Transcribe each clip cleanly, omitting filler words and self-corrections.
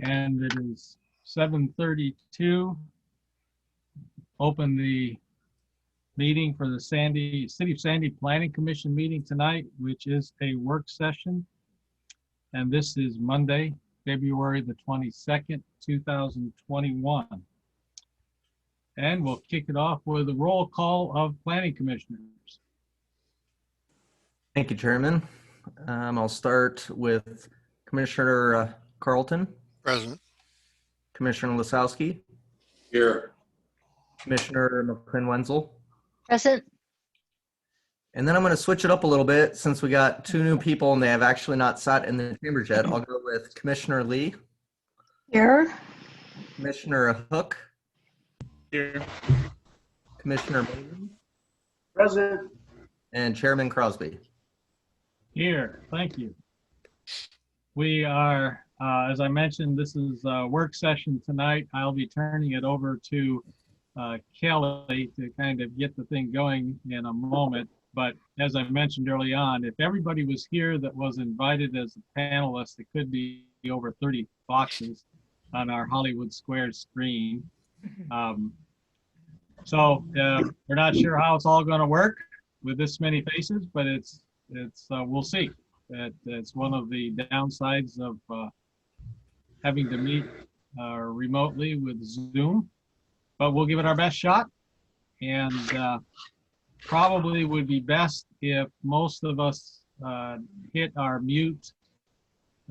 And it is 7:32. Open the meeting for the City of Sandy Planning Commission meeting tonight, which is a work session. And this is Monday, February the 22nd, 2021. And we'll kick it off with a roll call of planning commissioners. Thank you, Chairman. I'll start with Commissioner Carlton. Present. Commissioner Lisowski. Here. Commissioner McQuinn-Wenzel. Present. And then I'm going to switch it up a little bit since we got two new people and they have actually not sat in the chambers yet. I'll go with Commissioner Lee. Here. Commissioner Hook. Here. Commissioner Mason. Present. And Chairman Crosby. Here, thank you. We are, as I mentioned, this is a work session tonight. I'll be turning it over to Kelly to kind of get the thing going in a moment. But as I mentioned early on, if everybody was here that was invited as a panelist, it could be over 30 boxes on our Hollywood Squares screen. So we're not sure how it's all going to work with this many faces, but it's we'll see. It's one of the downsides of having to meet remotely with Zoom, but we'll give it our best shot. And probably would be best if most of us hit our mute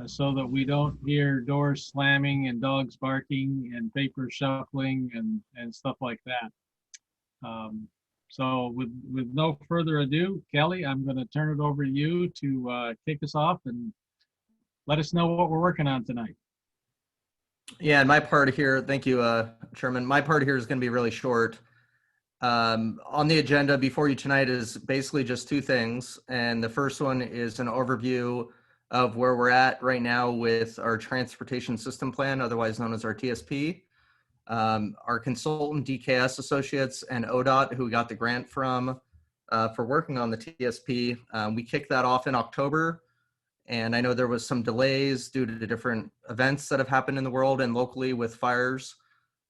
so that we don't hear doors slamming and dogs barking and paper shuffling and stuff like that. So with no further ado, Kelly, I'm going to turn it over to you to kick us off and let us know what we're working on tonight. Yeah, and my part here, thank you, Chairman. My part here is going to be really short. On the agenda before you tonight is basically just two things. And the first one is an overview of where we're at right now with our transportation system plan, otherwise known as our TSP. Our consultant DKS Associates and ODOT, who we got the grant from for working on the TSP, we kicked that off in October. And I know there was some delays due to different events that have happened in the world and locally with fires.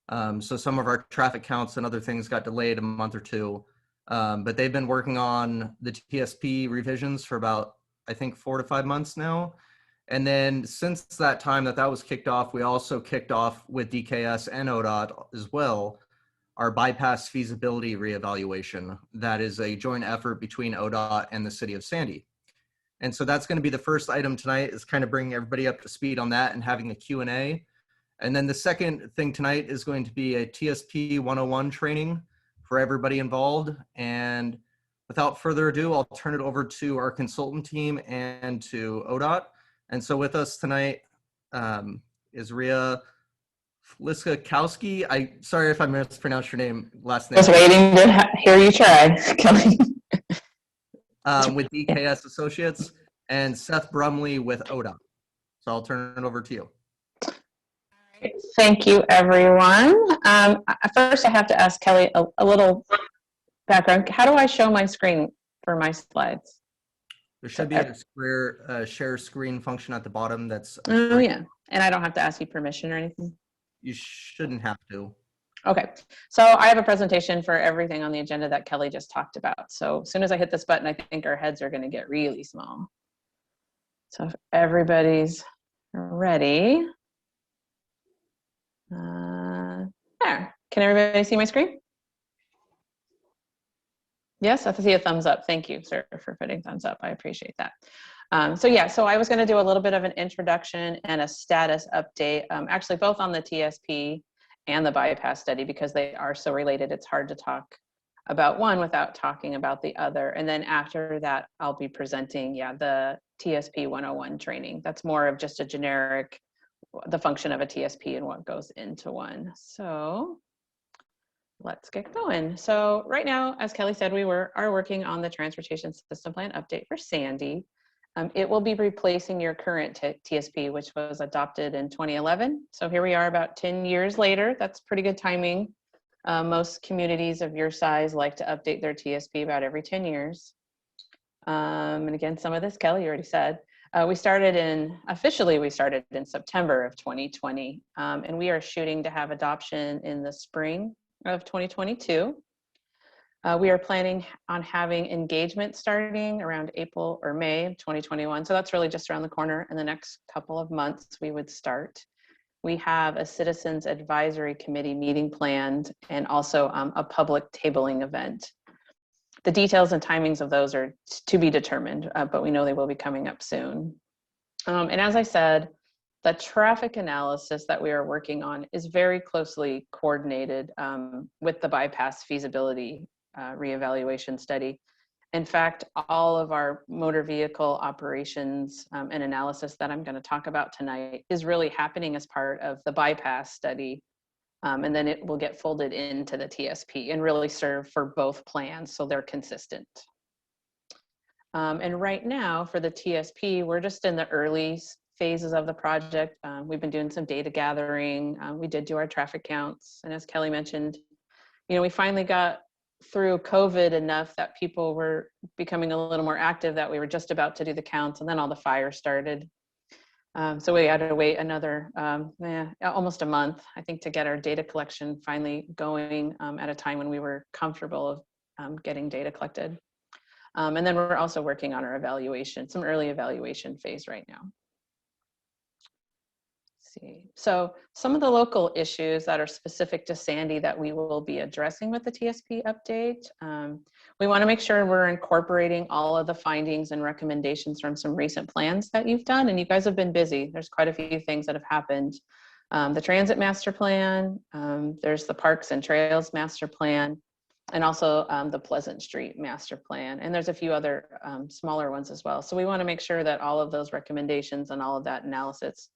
So some of our traffic counts and other things got delayed a month or two. But they've been working on the TSP revisions for about, I think, 4 to 5 months now. And then since that time that was kicked off, we also kicked off with DKS and ODOT as well, our bypass feasibility reevaluation. That is a joint effort between ODOT and the city of Sandy. And so that's going to be the first item tonight, is kind of bringing everybody up to speed on that and having a Q&A. And then the second thing tonight is going to be a TSP 101 training for everybody involved. And without further ado, I'll turn it over to our consultant team and to ODOT. And so with us tonight is Ria Fliskakowski. Sorry if I mispronounced your last name. I was waiting to hear you try, Kelly. With DKS Associates, and Seth Brumley with ODOT. So I'll turn it over to you. Thank you, everyone. First, I have to ask Kelly a little background. How do I show my screen for my slides? There should be a square share screen function at the bottom. That's oh yeah, and I don't have to ask you permission or anything. You shouldn't have to. Okay, so I have a presentation for everything on the agenda that Kelly just talked about. So as soon as I hit this button, I think our heads are going to get really small. So if everybody's ready, there. Can everybody see my screen? Yes, I have to see a thumbs up. Thank you, sir, for putting thumbs up. I appreciate that. So I was going to do a little bit of an introduction and a status update, actually both on the TSP and the bypass study, because they are so related. It's hard to talk about one without talking about the other. And then after that, I'll be presenting, the TSP 101 training. That's more of just a generic, the function of a TSP and what goes into one. So let's get going. So right now, as Kelly said, we are working on the transportation system plan update for Sandy. It will be replacing your current TSP, which was adopted in 2011. So here we are about 10 years later. That's pretty good timing. Most communities of your size like to update their TSP about every 10 years. And again, some of this Kelly already said. officially we started in September of 2020, and we are shooting to have adoption in the spring of 2022. We are planning on having engagement starting around April or May of 2021. So that's really just around the corner. In the next couple of months, we would start. We have a Citizens Advisory Committee meeting planned, and also a public tabling event. The details and timings of those are to be determined, but we know they will be coming up soon. And as I said, the traffic analysis that we are working on is very closely coordinated with the bypass feasibility reevaluation study. In fact, all of our motor vehicle operations and analysis that I'm going to talk about tonight is really happening as part of the bypass study. And then it will get folded into the TSP and really serve for both plans so they're consistent. And right now for the TSP, we're just in the early phases of the project. We've been doing some data gathering. We did do our traffic counts. And as Kelly mentioned, we finally got through COVID enough that people were becoming a little more active, that we were just about to do the counts, and then all the fires started. So we had to wait another almost a month, I think, to get our data collection finally going at a time when we were comfortable of getting data collected. And then we're also working on our evaluation, some early evaluation phase right now. So some of the local issues that are specific to Sandy that we will be addressing with the TSP update. We want to make sure we're incorporating all of the findings and recommendations from some recent plans that you've done, and you guys have been busy. There's quite a few things that have happened. The Transit Master Plan, there's the Parks and Trails Master Plan, and also the Pleasant Street Master Plan. And there's a few other smaller ones as well. So we want to make sure that all of those recommendations and all of that analysis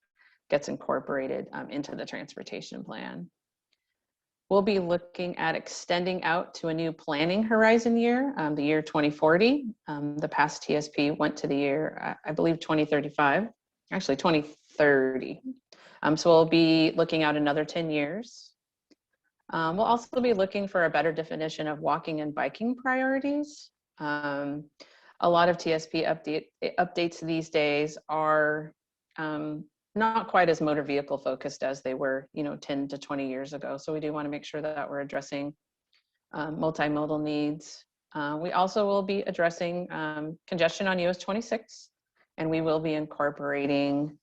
gets incorporated into the transportation plan. We'll be looking at extending out to a new planning horizon year, the year 2040. The past TSP went to the year, I believe 2035, actually 2030. So we'll be looking out another 10 years. We'll also be looking for a better definition of walking and biking priorities. A lot of TSP updates these days are not quite as motor vehicle focused as they were, 10 to 20 years ago. So we do want to make sure that we're addressing multimodal needs. We also will be addressing congestion on US 26, and we will be incorporating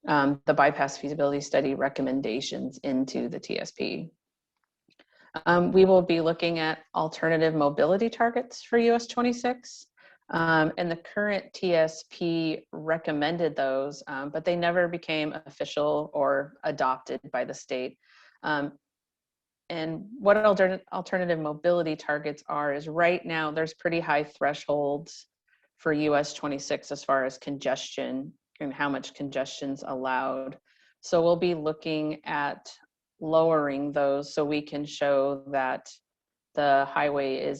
the bypass feasibility study recommendations into the TSP. We will be looking at alternative mobility targets for US 26. And the current TSP recommended those, but they never became official or adopted by the state. And what alternative mobility targets are is right now there's pretty high thresholds for US 26 as far as congestion and how much congestion's allowed. So we'll be looking at lowering those so we can show that the highway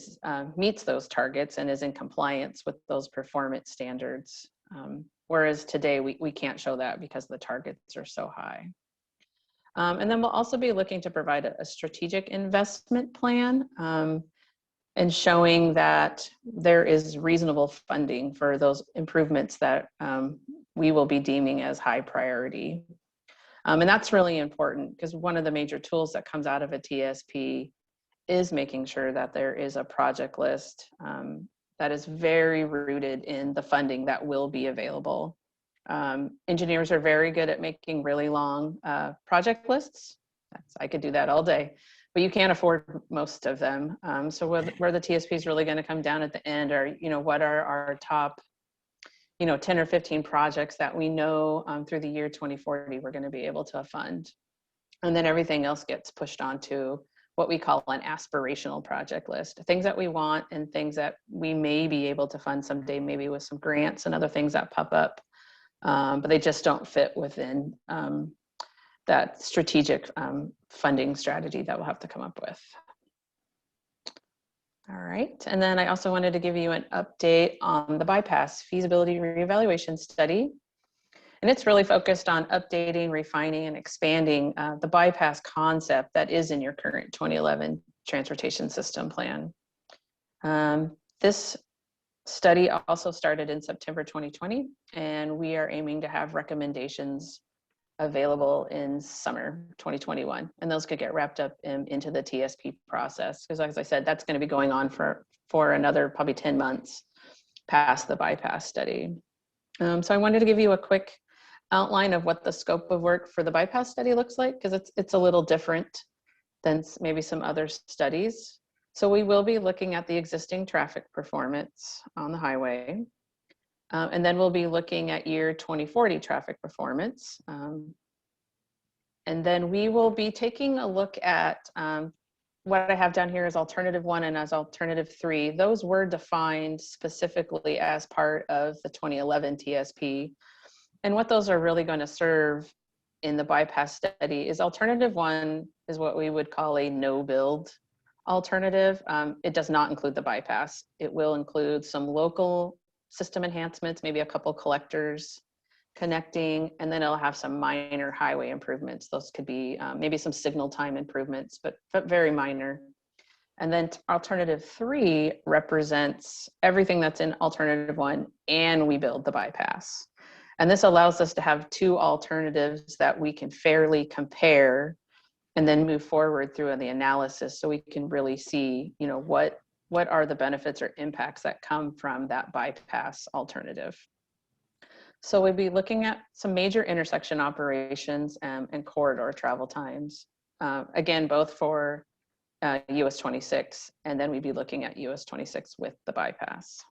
meets those targets and is in compliance with those performance standards. Whereas today we can't show that because the targets are so high. And then we'll also be looking to provide a strategic investment plan and showing that there is reasonable funding for those improvements that we will be deeming as high priority. And that's really important because one of the major tools that comes out of a TSP is making sure that there is a project list that is very rooted in the funding that will be available. Engineers are very good at making really long project lists. I could do that all day, but you can't afford most of them. So where the TSP is really going to come down at the end are, what are our top, 10 or 15 projects that we know through the year 2040 we're going to be able to fund. And then everything else gets pushed onto what we call an aspirational project list, things that we want and things that we may be able to fund someday, maybe with some grants and other things that pop up, but they just don't fit within that strategic funding strategy that we'll have to come up with. All right, and then I also wanted to give you an update on the bypass feasibility reevaluation study. And it's really focused on updating, refining, and expanding the bypass concept that is in your current 2011 transportation system plan. This study also started in September 2020, and we are aiming to have recommendations available in summer 2021, and those could get wrapped up into the TSP process, because as I said, that's going to be going on for another probably 10 months past the bypass study. So I wanted to give you a quick outline of what the scope of work for the bypass study looks like, because it's a little different than maybe some other studies. So we will be looking at the existing traffic performance on the highway. And then we'll be looking at year 2040 traffic performance. And then we will be taking a look at what I have down here as alternative 1 and as alternative 3. Those were defined specifically as part of the 2011 TSP. And what those are really going to serve in the bypass study is alternative 1 is what we would call a no build alternative. It does not include the bypass. It will include some local system enhancements, maybe a couple collectors connecting, and then it'll have some minor highway improvements. Those could be maybe some signal time improvements, but very minor. And then alternative 3 represents everything that's in alternative 1, and we build the bypass. And this allows us to have 2 alternatives that we can fairly compare and then move forward through the analysis, so we can really see, you know, what are the benefits or impacts that come from that bypass alternative. So we'll be looking at some major intersection operations and corridor travel times. Again, both for US 26, and then we'd be looking at US 26 with the bypass.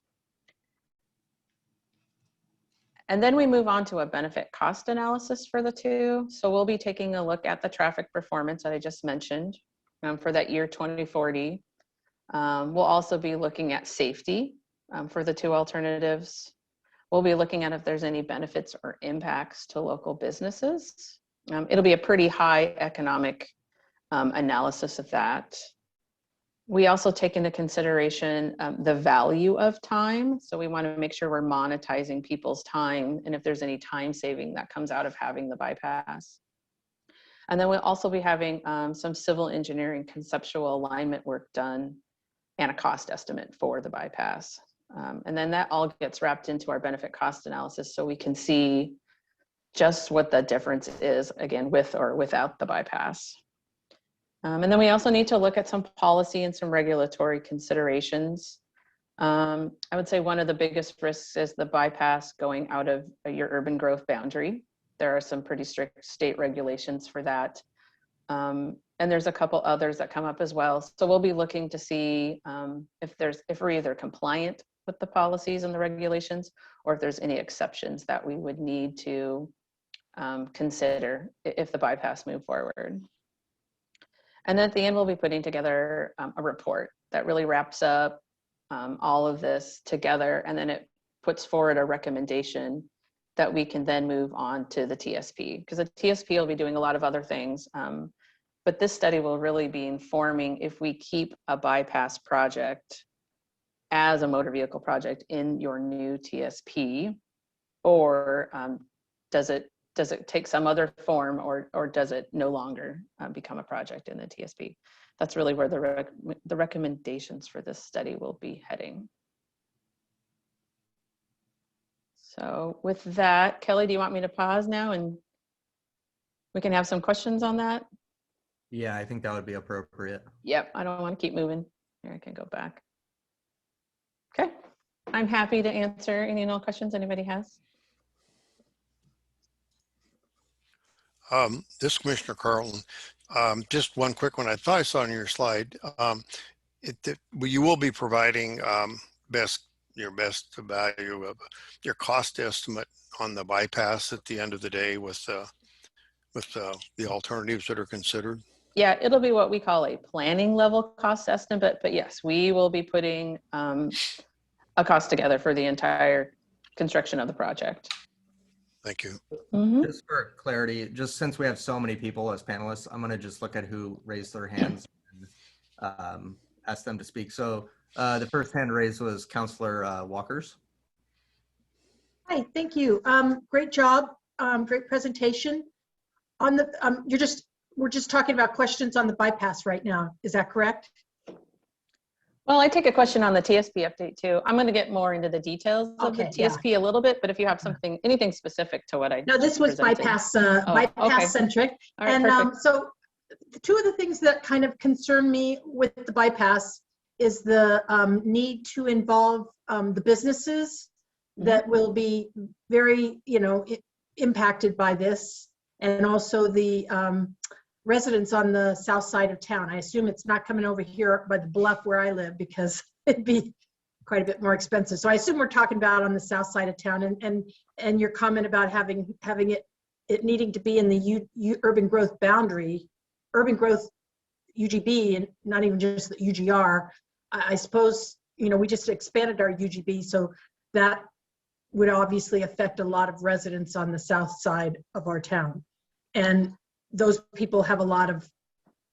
And then we move on to a benefit cost analysis for the 2. So we'll be taking a look at the traffic performance that I just mentioned for that year 2040. We'll also be looking at safety for the 2 alternatives. We'll be looking at if there's any benefits or impacts to local businesses. It'll be a pretty high economic analysis of that. We also take into consideration the value of time. So we want to make sure we're monetizing people's time, and if there's any time saving that comes out of having the bypass. And then we'll also be having some civil engineering conceptual alignment work done and a cost estimate for the bypass. And then that all gets wrapped into our benefit cost analysis, so we can see just what the difference is, again, with or without the bypass. And then we also need to look at some policy and some regulatory considerations. I would say one of the biggest risks is the bypass going out of your urban growth boundary. There are some pretty strict state regulations for that. And there's a couple others that come up as well. So we'll be looking to see if we're either compliant with the policies and the regulations, or if there's any exceptions that we would need to consider if the bypass moved forward. And then at the end, we'll be putting together a report that really wraps up all of this together, and then it puts forward a recommendation that we can then move on to the TSP, because the TSP will be doing a lot of other things. But this study will really be informing if we keep a bypass project as a motor vehicle project in your new TSP, or does it take some other form, or does it no longer become a project in the TSP? That's really where the recommendations for this study will be heading. So with that, Kelly, do you want me to pause now and we can have some questions on that? Yeah, I think that would be appropriate. Yep, I don't want to keep moving. Here, I can go back. Okay, I'm happy to answer any and all questions anybody has. This is Commissioner Carlton. Just one quick one. I thought I saw on your slide. You will be providing your best value of your cost estimate on the bypass at the end of the day with the alternatives that are considered. Yeah, it'll be what we call a planning level cost estimate, but yes, we will be putting a cost together for the entire construction of the project. Thank you. Mm-hmm. Just for clarity, just since we have so many people as panelists, I'm going to just look at who raised their hands and ask them to speak. So the first hand raised was Councillor Walkers. Hi, thank you. Great job. Great presentation. On the we're just talking about questions on the bypass right now. Is that correct? Well, I take a question on the TSP update too. I'm going to get more into the details of the Okay, yeah. TSP a little bit, but if you have something, anything specific to what I No, this was presented. bypass, okay. bypass centric. All right, And perfect. so two of the things that kind of concern me with the bypass is the need to involve the businesses that will be very, impacted by this, and also the residents on the south side of town. I assume it's not coming over here by the bluff where I live, because it'd be quite a bit more expensive. So I assume we're talking about on the south side of town, and your comment about having it needing to be in the urban growth boundary, urban growth UGB, and not even just the UGR. I suppose, we just expanded our UGB, so that would obviously affect a lot of residents on the south side of our town. And those people have a lot of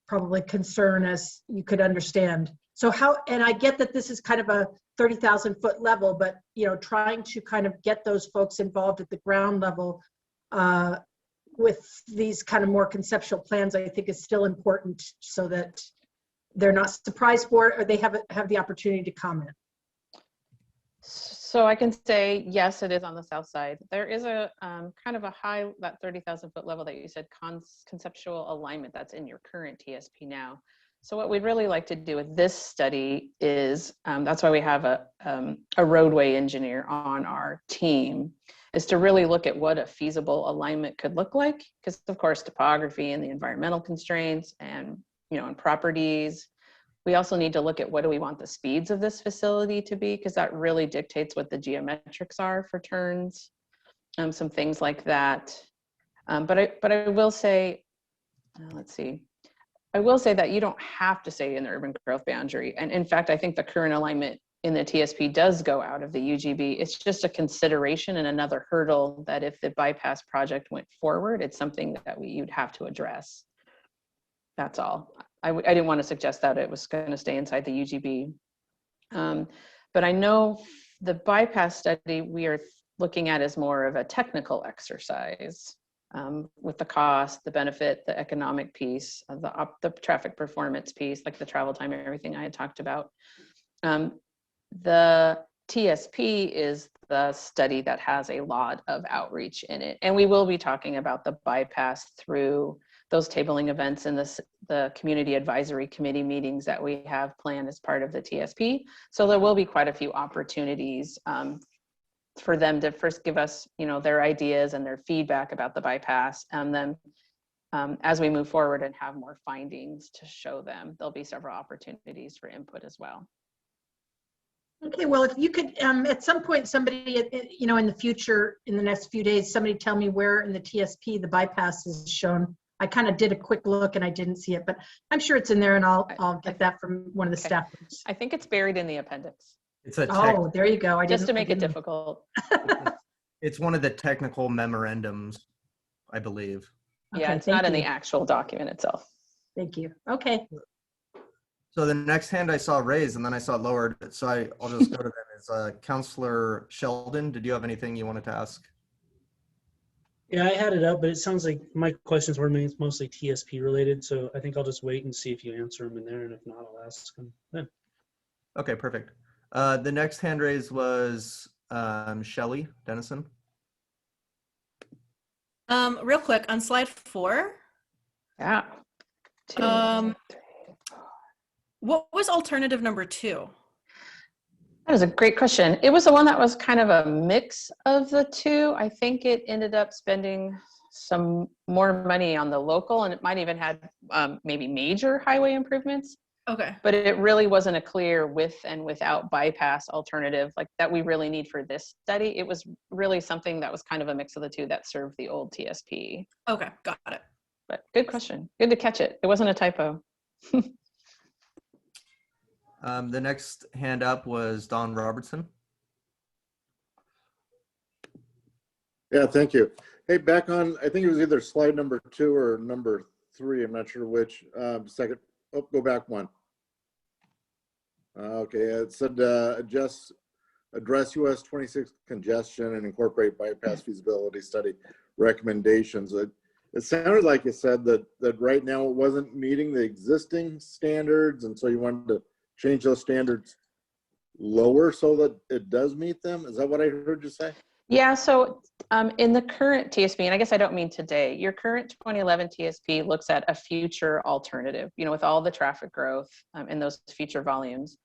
probably concern, as you could understand. So and I get that this is kind of a 30,000 foot level, but trying to kind of get those folks involved at the ground level with these kind of more conceptual plans, I think is still important, so that they're not surprised for it, or they have the opportunity to comment. So I can say, yes, it is on the south side. There is a kind of a high, that 30,000 foot level that you said, conceptual alignment that's in your current TSP now. So what we'd really like to do with this study is, that's why we have a roadway engineer on our team, is to really look at what a feasible alignment could look like. Because of course, topography and the environmental constraints and, and properties. We also need to look at what do we want the speeds of this facility to be, because that really dictates what the geometrics are for turns, some things like that. But I will say, let's see. I will say that you don't have to stay in the urban growth boundary. And in fact, I think the current alignment in the TSP does go out of the UGB. It's just a consideration and another hurdle that if the bypass project went forward, it's something that you'd have to address. That's all. I didn't want to suggest that it was going to stay inside the UGB. But I know the bypass study we are looking at is more of a technical exercise with the cost, the benefit, the economic piece, the traffic performance piece, like the travel time and everything I had talked about. The TSP is the study that has a lot of outreach in it. And we will be talking about the bypass through those tabling events and the community advisory committee meetings that we have planned as part of the TSP. So there will be quite a few opportunities for them to first give us, their ideas and their feedback about the bypass. And then as we move forward and have more findings to show them, there'll be several opportunities for input as well. Okay, well, if you could, at some point, somebody, in the future, in the next few days, somebody tell me where in the TSP the bypass is shown. I kind of did a quick look and I didn't see it, but I'm sure it's in there, and I'll get that from one of the staff. I think it's buried in the appendix. It's a Oh, there you go. Just to make it difficult. It's one of the technical memorandums, I believe. Yeah, Okay, it's not in thank the you. actual document itself. Thank you. Okay. So the next hand I saw raised and then I saw lowered. So I'll just go to them. Is Counselor Sheldon, did you have anything you wanted to ask? Yeah, I had it up, but it sounds like my questions were mostly TSP related. So I think I'll just wait and see if you answer them in there. And if not, I'll ask them then. Okay, perfect. The next hand raised was Shelley Dennison. Real quick on slide 4. Yeah. What was alternative number 2? That is a great question. It was the one that was kind of a mix of the two. I think it ended up spending some more money on the local, and it might even had maybe major highway improvements. Okay. But it really wasn't a clear with and without bypass alternative like that we really need for this study. It was really something that was kind of a mix of the two that served the old TSP. Okay, got it. But good question. Good to catch it. It wasn't a typo. The next hand up was Don Robertson. Yeah, thank you. Hey, back on, I think it was either slide number 2 or number 3. I'm not sure which. Second, go back one. Okay, it said address US 26 congestion and incorporate bypass feasibility study recommendations. It sounded like you said that right now it wasn't meeting the existing standards, and so you wanted to change those standards lower so that it does meet them? Is that what I heard you say? Yeah, so in the current TSP, and I guess I don't mean today, your current 2011 TSP looks at a future alternative, you know, with all the traffic growth in those future volumes,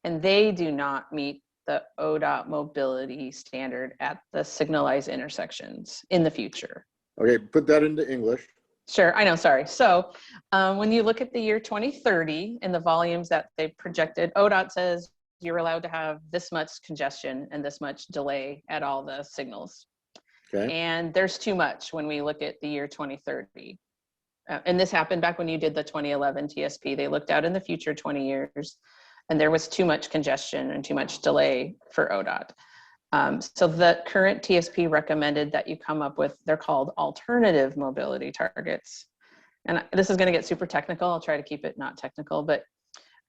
and they do not meet the ODOT mobility standard at the signalized intersections in the future. Okay, put that into English. Sure, I know, sorry. So when you look at the year 2030 and the volumes that they projected, ODOT says you're allowed to have this much congestion and this much delay at all the signals. Okay. And there's too much when we look at the year 2030. And this happened back when you did the 2011 TSP. They looked out in the future 20 years, and there was too much congestion and too much delay for ODOT. So the current TSP recommended that you come up with, they're called alternative mobility targets. And this is going to get super technical. I'll try to keep it not technical, but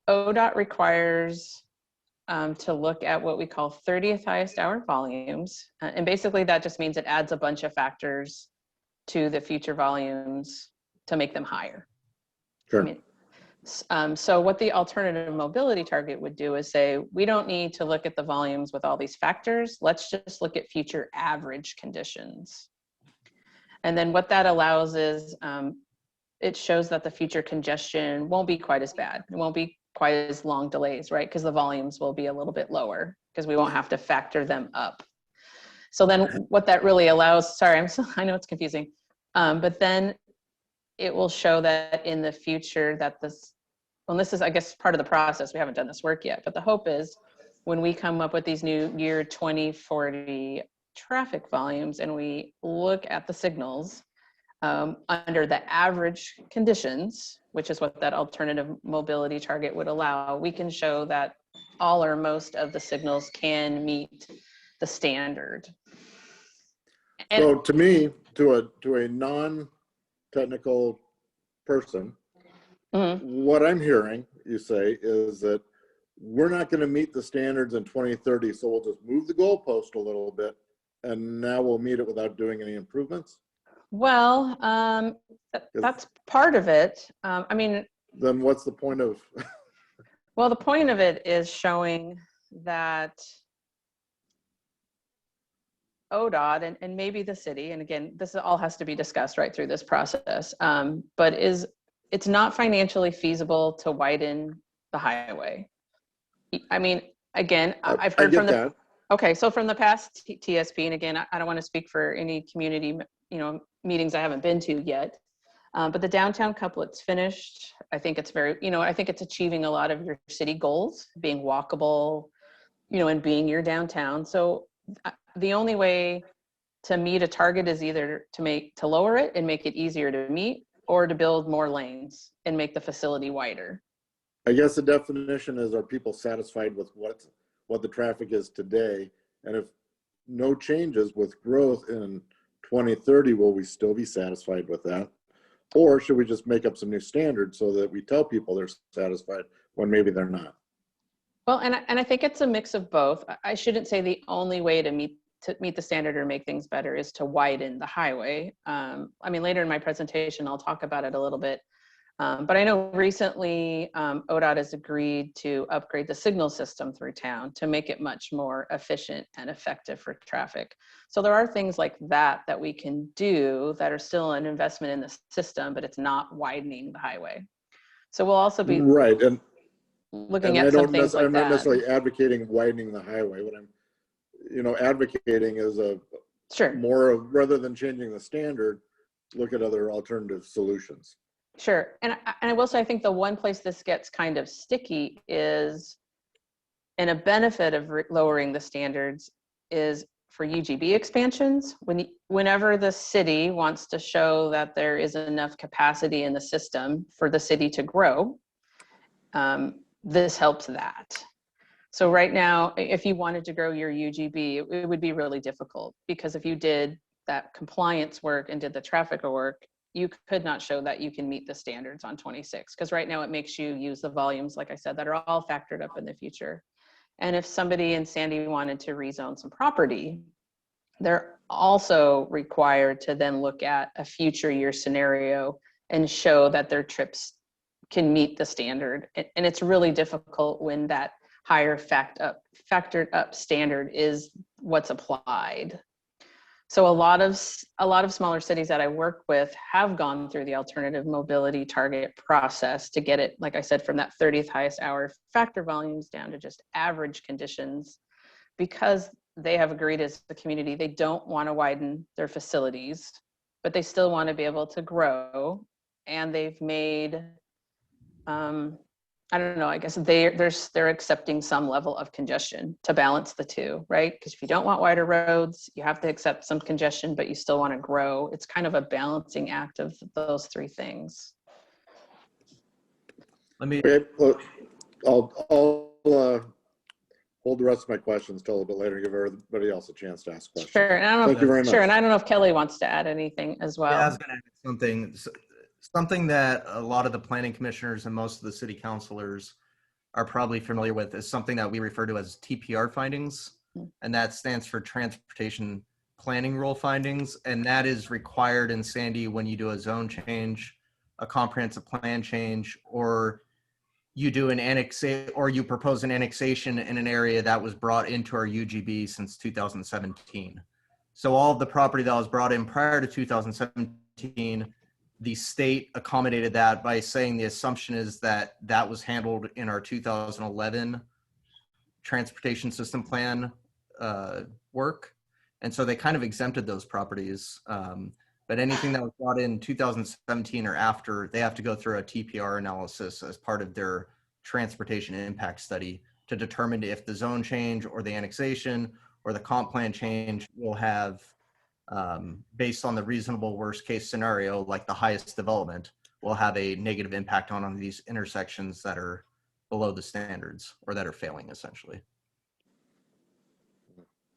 ODOT requires to look at what we call 30th highest hour volumes. And basically that just means it adds a bunch of factors to the future volumes to make them higher. Sure. I mean, so what the alternative mobility target would do is say, we don't need to look at the volumes with all these factors. Let's just look at future average conditions. And then what that allows is it shows that the future congestion won't be quite as bad. It won't be quite as long delays, right? Because the volumes will be a little bit lower because we won't have to factor them up. So then what that really allows, sorry, I know it's confusing, but then it will show that in the future that this, well, this is, I guess, part of the process. We haven't done this work yet, but the hope is when we come up with these new year 2040 traffic volumes and we look at the signals under the average conditions, which is what that alternative mobility target would allow, we can show that all or most of the signals can meet the standard. And So to me, to a non-technical person, what I'm hearing you say is that we're not going to meet the standards in 2030, so we'll just move the goalpost a little bit, and now we'll meet it without doing any improvements? well, that's part of it. I mean, Then what's the point of? well, the point of it is showing that ODOT and maybe the city, and again, this all has to be discussed right through this process, but it's not financially feasible to widen the highway. I mean, again, I've heard from the, okay, so from the past TSP, and again, I don't want to speak for any community, meetings I haven't been to yet, but the downtown couplet's finished. I think it's very, I think it's achieving a lot of your city goals, being walkable, and being your downtown. So the only way to meet a target is either to lower it and make it easier to meet, or to build more lanes and make the facility wider. I guess the definition is, are people satisfied with what the traffic is today? And if no changes with growth in 2030, will we still be satisfied with that? Or should we just make up some new standards so that we tell people they're satisfied when maybe they're not? Well, and I think it's a mix of both. I shouldn't say the only way to meet the standard or make things better is to widen the highway. I mean, later in my presentation, I'll talk about it a little bit. But I know recently ODOT has agreed to upgrade the signal system through town to make it much more efficient and effective for traffic. So there are things like that we can do that are still an investment in the system, but it's not widening the highway. So we'll also be right and looking at some things like I'm that. not necessarily advocating widening the highway. What I'm advocating is Sure. more of, rather than changing the standard, look at other alternative solutions. Sure. And I will say, I think the one place this gets kind of sticky is, and a benefit of lowering the standards is for UGB expansions. Whenever the city wants to show that there is enough capacity in the system for the city to grow, this helps that. So right now, if you wanted to grow your UGB, it would be really difficult, because if you did that compliance work and did the traffic work, you could not show that you can meet the standards on 26, because right now it makes you use the volumes, like I said, that are all factored up in the future. And if somebody in Sandy wanted to rezone some property, they're also required to then look at a future year scenario and show that their trips can meet the standard. And it's really difficult when that higher factored up standard is what's applied. So a lot of smaller cities that I work with have gone through the alternative mobility target process to get it, like I said, from that 30th highest hour factor volumes down to just average conditions, because they have agreed as a community they don't want to widen their facilities, but they still want to be able to grow. And they've made, I don't know, I guess they're accepting some level of congestion to balance the two, right? Because if you don't want wider roads, you have to accept some congestion, but you still want to grow. It's kind of a balancing act of those three things. Let me, Okay, well, I'll hold the rest of my questions till a little bit later and give everybody else a chance to ask questions. Sure, and I don't know, Thank you very much. Sure, and I don't know if Kelly wants to add anything as well. yeah, I was going to add something that a lot of the planning commissioners and most of the city councilors are probably familiar with is something that we refer to as TPR findings, and that stands for Transportation Planning Rule Findings, and that is required in Sandy when you do a zone change, a comprehensive plan change, or you do an or you propose an annexation in an area that was brought into our UGB since 2017. So all of the property that was brought in prior to 2017, the state accommodated that by saying the assumption is that that was handled in our 2011 transportation system plan work. And so they kind of exempted those properties. But anything that was brought in 2017 or after, they have to go through a TPR analysis as part of their transportation impact study to determine if the zone change or the annexation or the comp plan change will have, based on the reasonable worst case scenario, like the highest development, will have a negative impact on these intersections that are below the standards or that are failing essentially.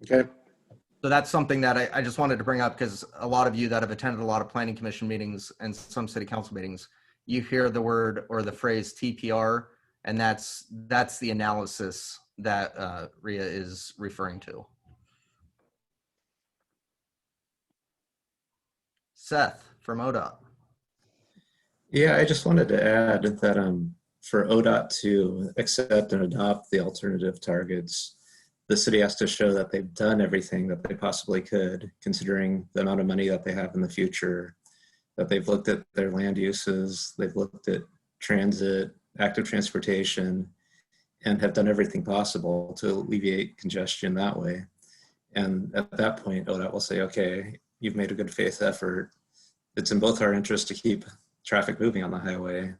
Okay. So that's something that I just wanted to bring up because a lot of you that have attended a lot of planning commission meetings and some city council meetings, you hear the word or the phrase TPR, and that's the analysis that Rhea is referring to. Seth from ODOT. Yeah, I just wanted to add that for ODOT to accept and adopt the alternative targets, the city has to show that they've done everything that they possibly could, considering the amount of money that they have in the future, that they've looked at their land uses, they've looked at transit, active transportation, and have done everything possible to alleviate congestion that way. And at that point, ODOT will say, okay, you've made a good faith effort. It's in both our interest to keep traffic moving on the highway,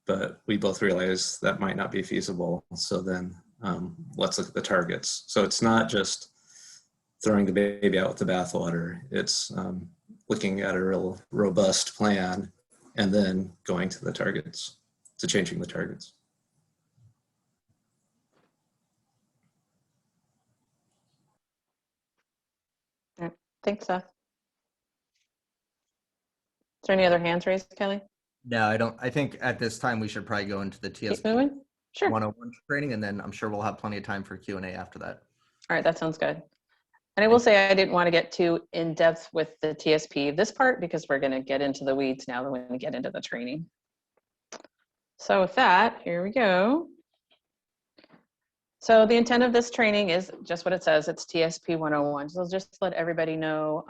but we both realize that might not be feasible. So then let's look at the targets. So it's not just throwing the baby out with the bathwater. It's looking at a real robust plan and then going to the targets, to changing the targets. Thanks, Seth. Is there any other hands raised, Kelly? No, I don't. I think at this time we should probably go into the Keep TSP moving? Sure. 101 training, and then I'm sure we'll have plenty of time for Q&A after that. All right, that sounds good. And I will say I didn't want to get too in depth with the TSP this part because we're going to get into the weeds now when we get into the training. So with that, here we go. So the intent of this training is just what it says. It's TSP 101. So just let everybody know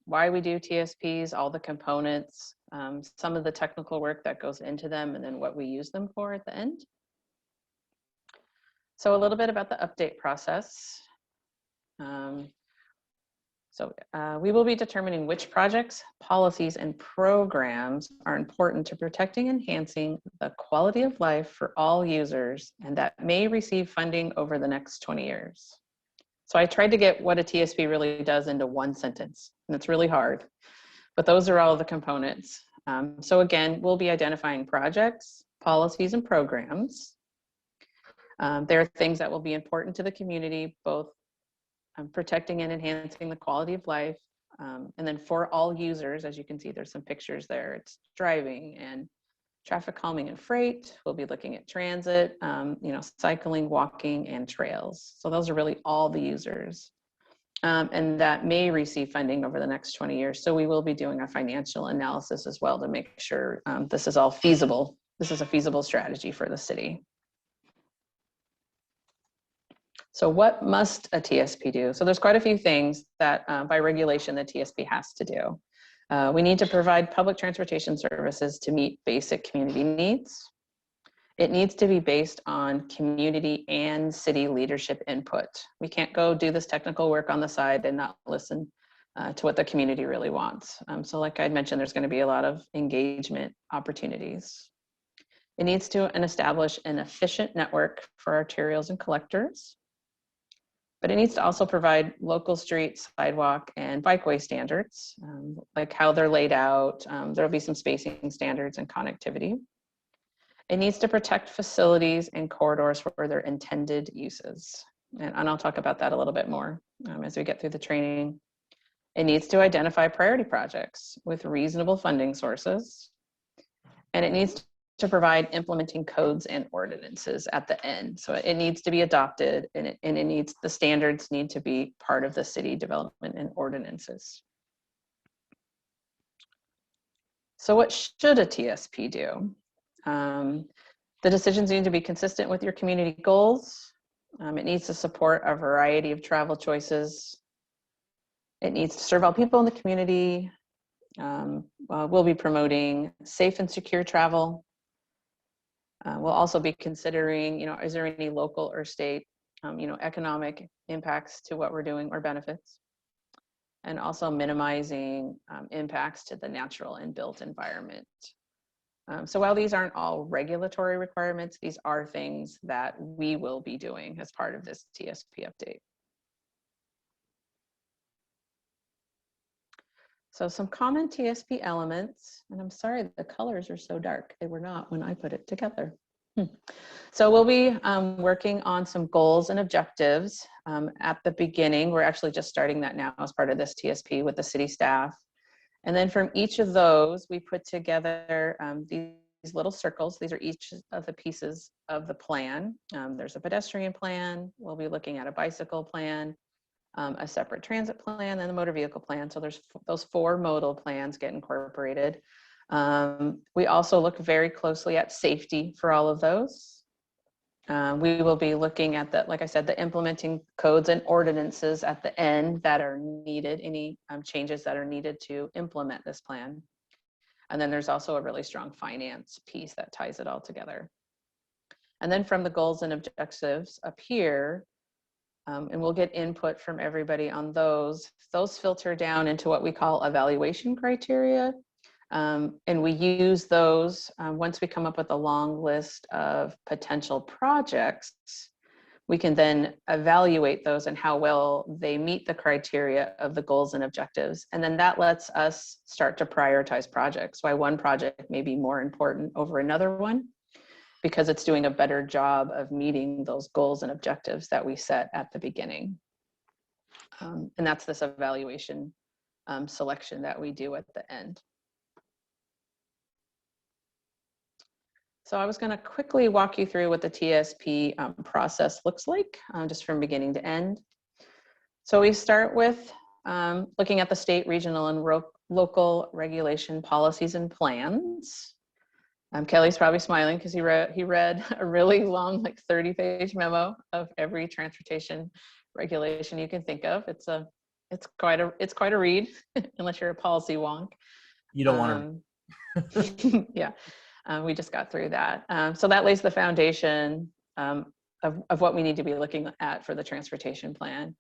why we do TSPs, all the components, some of the technical work that goes into them, and then what we use them for at the end. So a little bit about the update process. We will be determining which projects, policies, and programs are important to protecting and enhancing the quality of life for all users and that may receive funding over the next 20 years. So I tried to get what a TSP really does into one sentence, and it's really hard, but those are all the components. So again, we'll be identifying projects, policies, and programs. There are things that will be important to the community, both protecting and enhancing the quality of life. And then for all users, as you can see, there's some pictures there. It's driving and traffic calming and freight. We'll be looking at transit, cycling, walking, and trails. So those are really all the users. And that may receive funding over the next 20 years. So we will be doing a financial analysis as well to make sure this is all feasible this is a feasible strategy for the city. So what must a TSP do? So there's quite a few things that by regulation the TSP has to do. We need to provide public transportation services to meet basic community needs. It needs to be based on community and city leadership input. We can't go do this technical work on the side and not listen to what the community really wants. So like I mentioned, there's going to be a lot of engagement opportunities. It needs to establish an efficient network for arterials and collectors. But it needs to also provide local street, sidewalk, and bikeway standards, like how they're laid out. There'll be some spacing standards and connectivity. It needs to protect facilities and corridors for their intended uses. And I'll talk about that a little bit more as we get through the training. It needs to identify priority projects with reasonable funding sources. And it needs to provide implementing codes and ordinances at the end. So it needs to be adopted, and the standards need to be part of the city development and ordinances. So what should a TSP do? The decisions need to be consistent with your community goals. It needs to support a variety of travel choices. It needs to serve all people in the community. We'll be promoting safe and secure travel. We'll also be considering, is there any local or state, economic impacts to what we're doing or benefits, and also minimizing impacts to the natural and built environment. So while these aren't all regulatory requirements, these are things that we will be doing as part of this TSP update. So some common TSP elements, and I'm sorry the colors are so dark. They were not when I put it together. So we'll be working on some goals and objectives at the beginning. We're actually just starting that now as part of this TSP with the city staff. And then from each of those, we put together these little circles. These are each of the pieces of the plan. There's a pedestrian plan. We'll be looking at a bicycle plan, a separate transit plan, and a motor vehicle plan. So there's those 4 modal plans get incorporated. We also look very closely at safety for all of those. We will be looking at like I said, the implementing codes and ordinances at the end that are needed, any changes that are needed to implement this plan. And then there's also a really strong finance piece that ties it all together. And then from the goals and objectives up here, and we'll get input from everybody on those filter down into what we call evaluation criteria. And we use those once we come up with a long list of potential projects, we can then evaluate those and how well they meet the criteria of the goals and objectives. And then that lets us start to prioritize projects. Why one project may be more important over another one, because it's doing a better job of meeting those goals and objectives that we set at the beginning. And that's this evaluation selection that we do at the end. So I was going to quickly walk you through what the TSP process looks like, just from beginning to end. So we start with looking at the state, regional, and local regulation policies and plans. Kelly's probably smiling because he read a really long, like 30-page memo of every transportation regulation you can think of. It's quite a read, unless you're a policy wonk. You don't want to. Yeah. We just got through that. So that lays the foundation of what we need to be looking at for the transportation plan.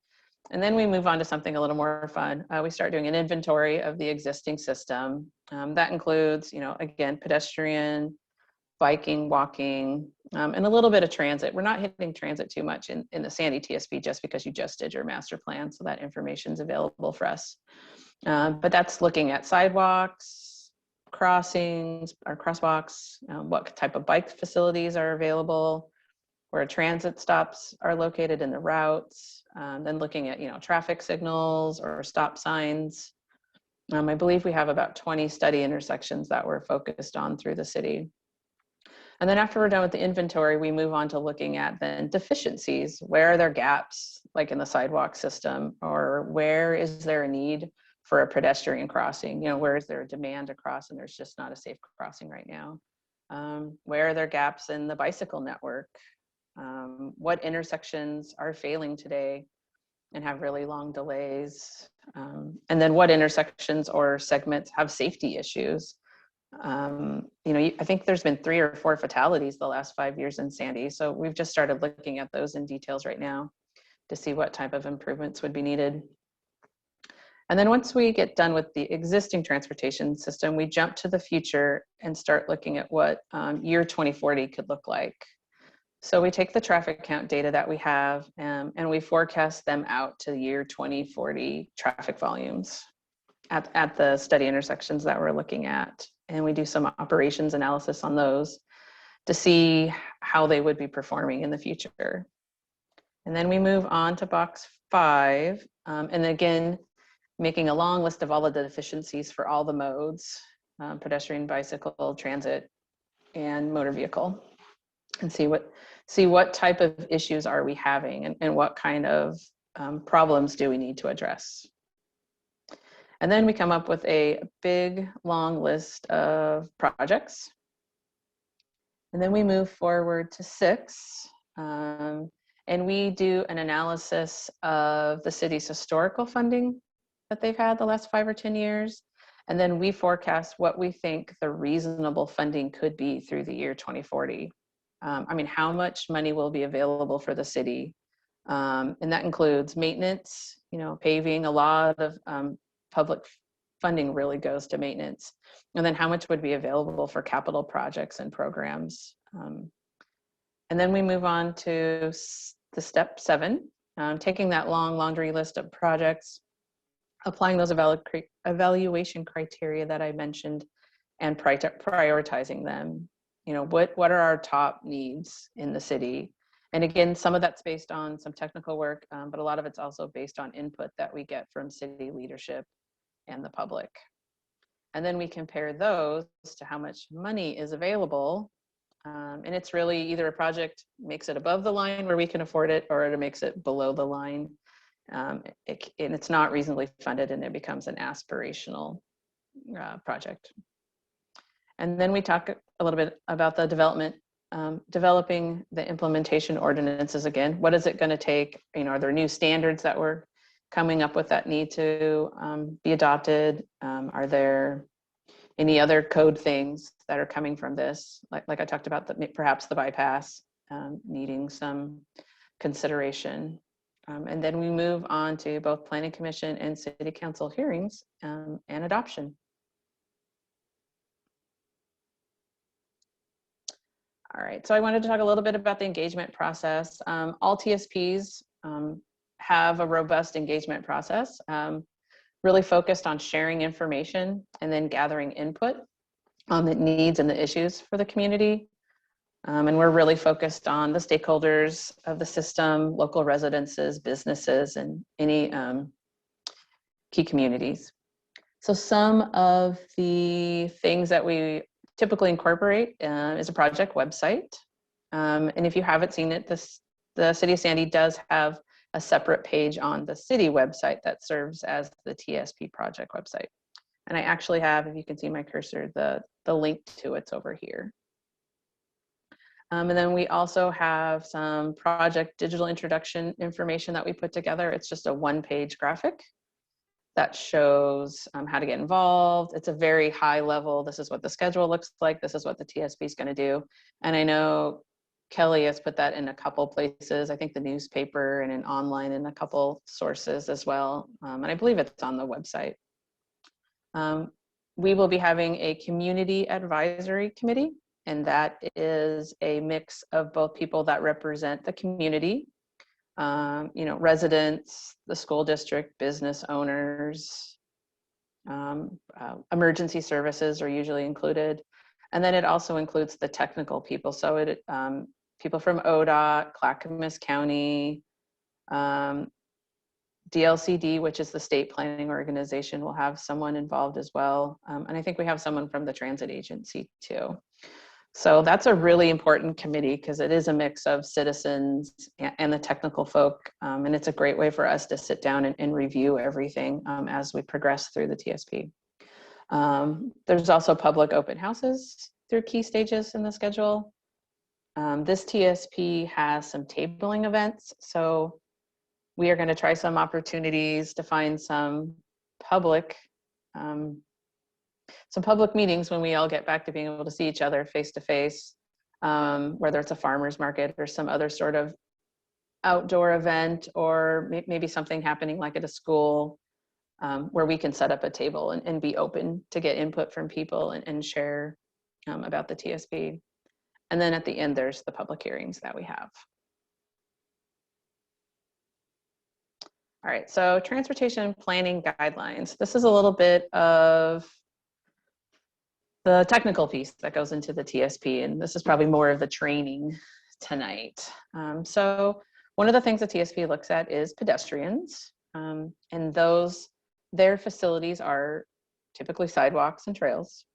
And then we move on to something a little more fun. We start doing an inventory of the existing system. That includes, again, pedestrian, biking, walking, and a little bit of transit. We're not hitting transit too much in the Sandy TSP just because you just did your master plan. So that information is available for us. But that's looking at sidewalks, crossings or crosswalks, what type of bike facilities are available, where transit stops are located in the routes, then looking at traffic signals or stop signs. I believe we have about 20 study intersections that we're focused on through the city. And then after we're done with the inventory, we move on to looking at then deficiencies. Where are there gaps, like in the sidewalk system, or where is there a need for a pedestrian crossing? Where is there a demand to cross and there's just not a safe crossing right now? Where are there gaps in the bicycle network? What intersections are failing today and have really long delays? And then what intersections or segments have safety issues? I think there's been 3 or 4 fatalities the last 5 years in Sandy. So we've just started looking at those in details right now to see what type of improvements would be needed. And then once we get done with the existing transportation system, we jump to the future and start looking at what year 2040 could look like. So we take the traffic count data that we have and we forecast them out to the year 2040 traffic volumes at the study intersections that we're looking at. And we do some operations analysis on those to see how they would be performing in the future. And then we move on to box 5. And again, making a long list of all of the deficiencies for all the modes, pedestrian, bicycle, transit, and motor vehicle, and see what type of issues are we having and what kind of problems do we need to address. And then we come up with a big, long list of projects. And then we move forward to 6. And we do an analysis of the city's historical funding that they've had the last 5 or 10 years. And then we forecast what we think the reasonable funding could be through the year 2040. How much money will be available for the city? And that includes maintenance, paving. A lot of public funding really goes to maintenance. And then how much would be available for capital projects and programs? And then we move on to the step 7, taking that long laundry list of projects, applying those evaluation criteria that I mentioned, and prioritizing them. What are our top needs in the city? And again, some of that's based on some technical work, but a lot of it's also based on input that we get from city leadership and the public. And then we compare those to how much money is available. And it's really either a project makes it above the line where we can afford it, or it makes it below the line. And it's not reasonably funded, and it becomes an aspirational project. And then we talk a little bit about the developing the implementation ordinances again. What is it going to take? Are there new standards that we're coming up with that need to be adopted? Are there any other code things that are coming from this? Like I talked about, perhaps the bypass needing some consideration. And then we move on to both Planning Commission and City Council hearings and adoption. All right, so I wanted to talk a little bit about the engagement process. All TSPs have a robust engagement process, really focused on sharing information and then gathering input on the needs and the issues for the community. And we're really focused on the stakeholders of the system, local residences, businesses, and any key communities. So some of the things that we typically incorporate is a project website. And if you haven't seen it, the City of Sandy does have a separate page on the city website that serves as the TSP project website. And I actually have, if you can see my cursor, the link to it's over here. And then we also have some project digital introduction information that we put together. It's just a 1-page graphic that shows how to get involved. It's a very high level. This is what the schedule looks like. This is what the TSP is going to do. And I know Kelly has put that in a couple places. I think the newspaper and online in a couple sources as well. And I believe it's on the website. We will be having a community advisory committee, and that is a mix of both people that represent the community, residents, the school district, business owners, emergency services are usually included. And then it also includes the technical people. So people from ODOT, Clackamas County, DLCD, which is the state planning organization, will have someone involved as well. And I think we have someone from the transit agency too. So that's a really important committee because it is a mix of citizens and the technical folk. And it's a great way for us to sit down and review everything as we progress through the TSP. There's also public open houses through key stages in the schedule. This TSP has some tabling events, so we are going to try some opportunities to find some public meetings when we all get back to being able to see each other face to face, whether it's a farmer's market or some other sort of outdoor event, or maybe something happening like at a school, where we can set up a table and be open to get input from people and share about the TSP. And then at the end, there's the public hearings that we have. All right, so transportation planning guidelines. This is a little bit of the technical piece that goes into the TSP, and this is probably more of the training tonight. So one of the things the TSP looks at is pedestrians, and their facilities are typically sidewalks and trails.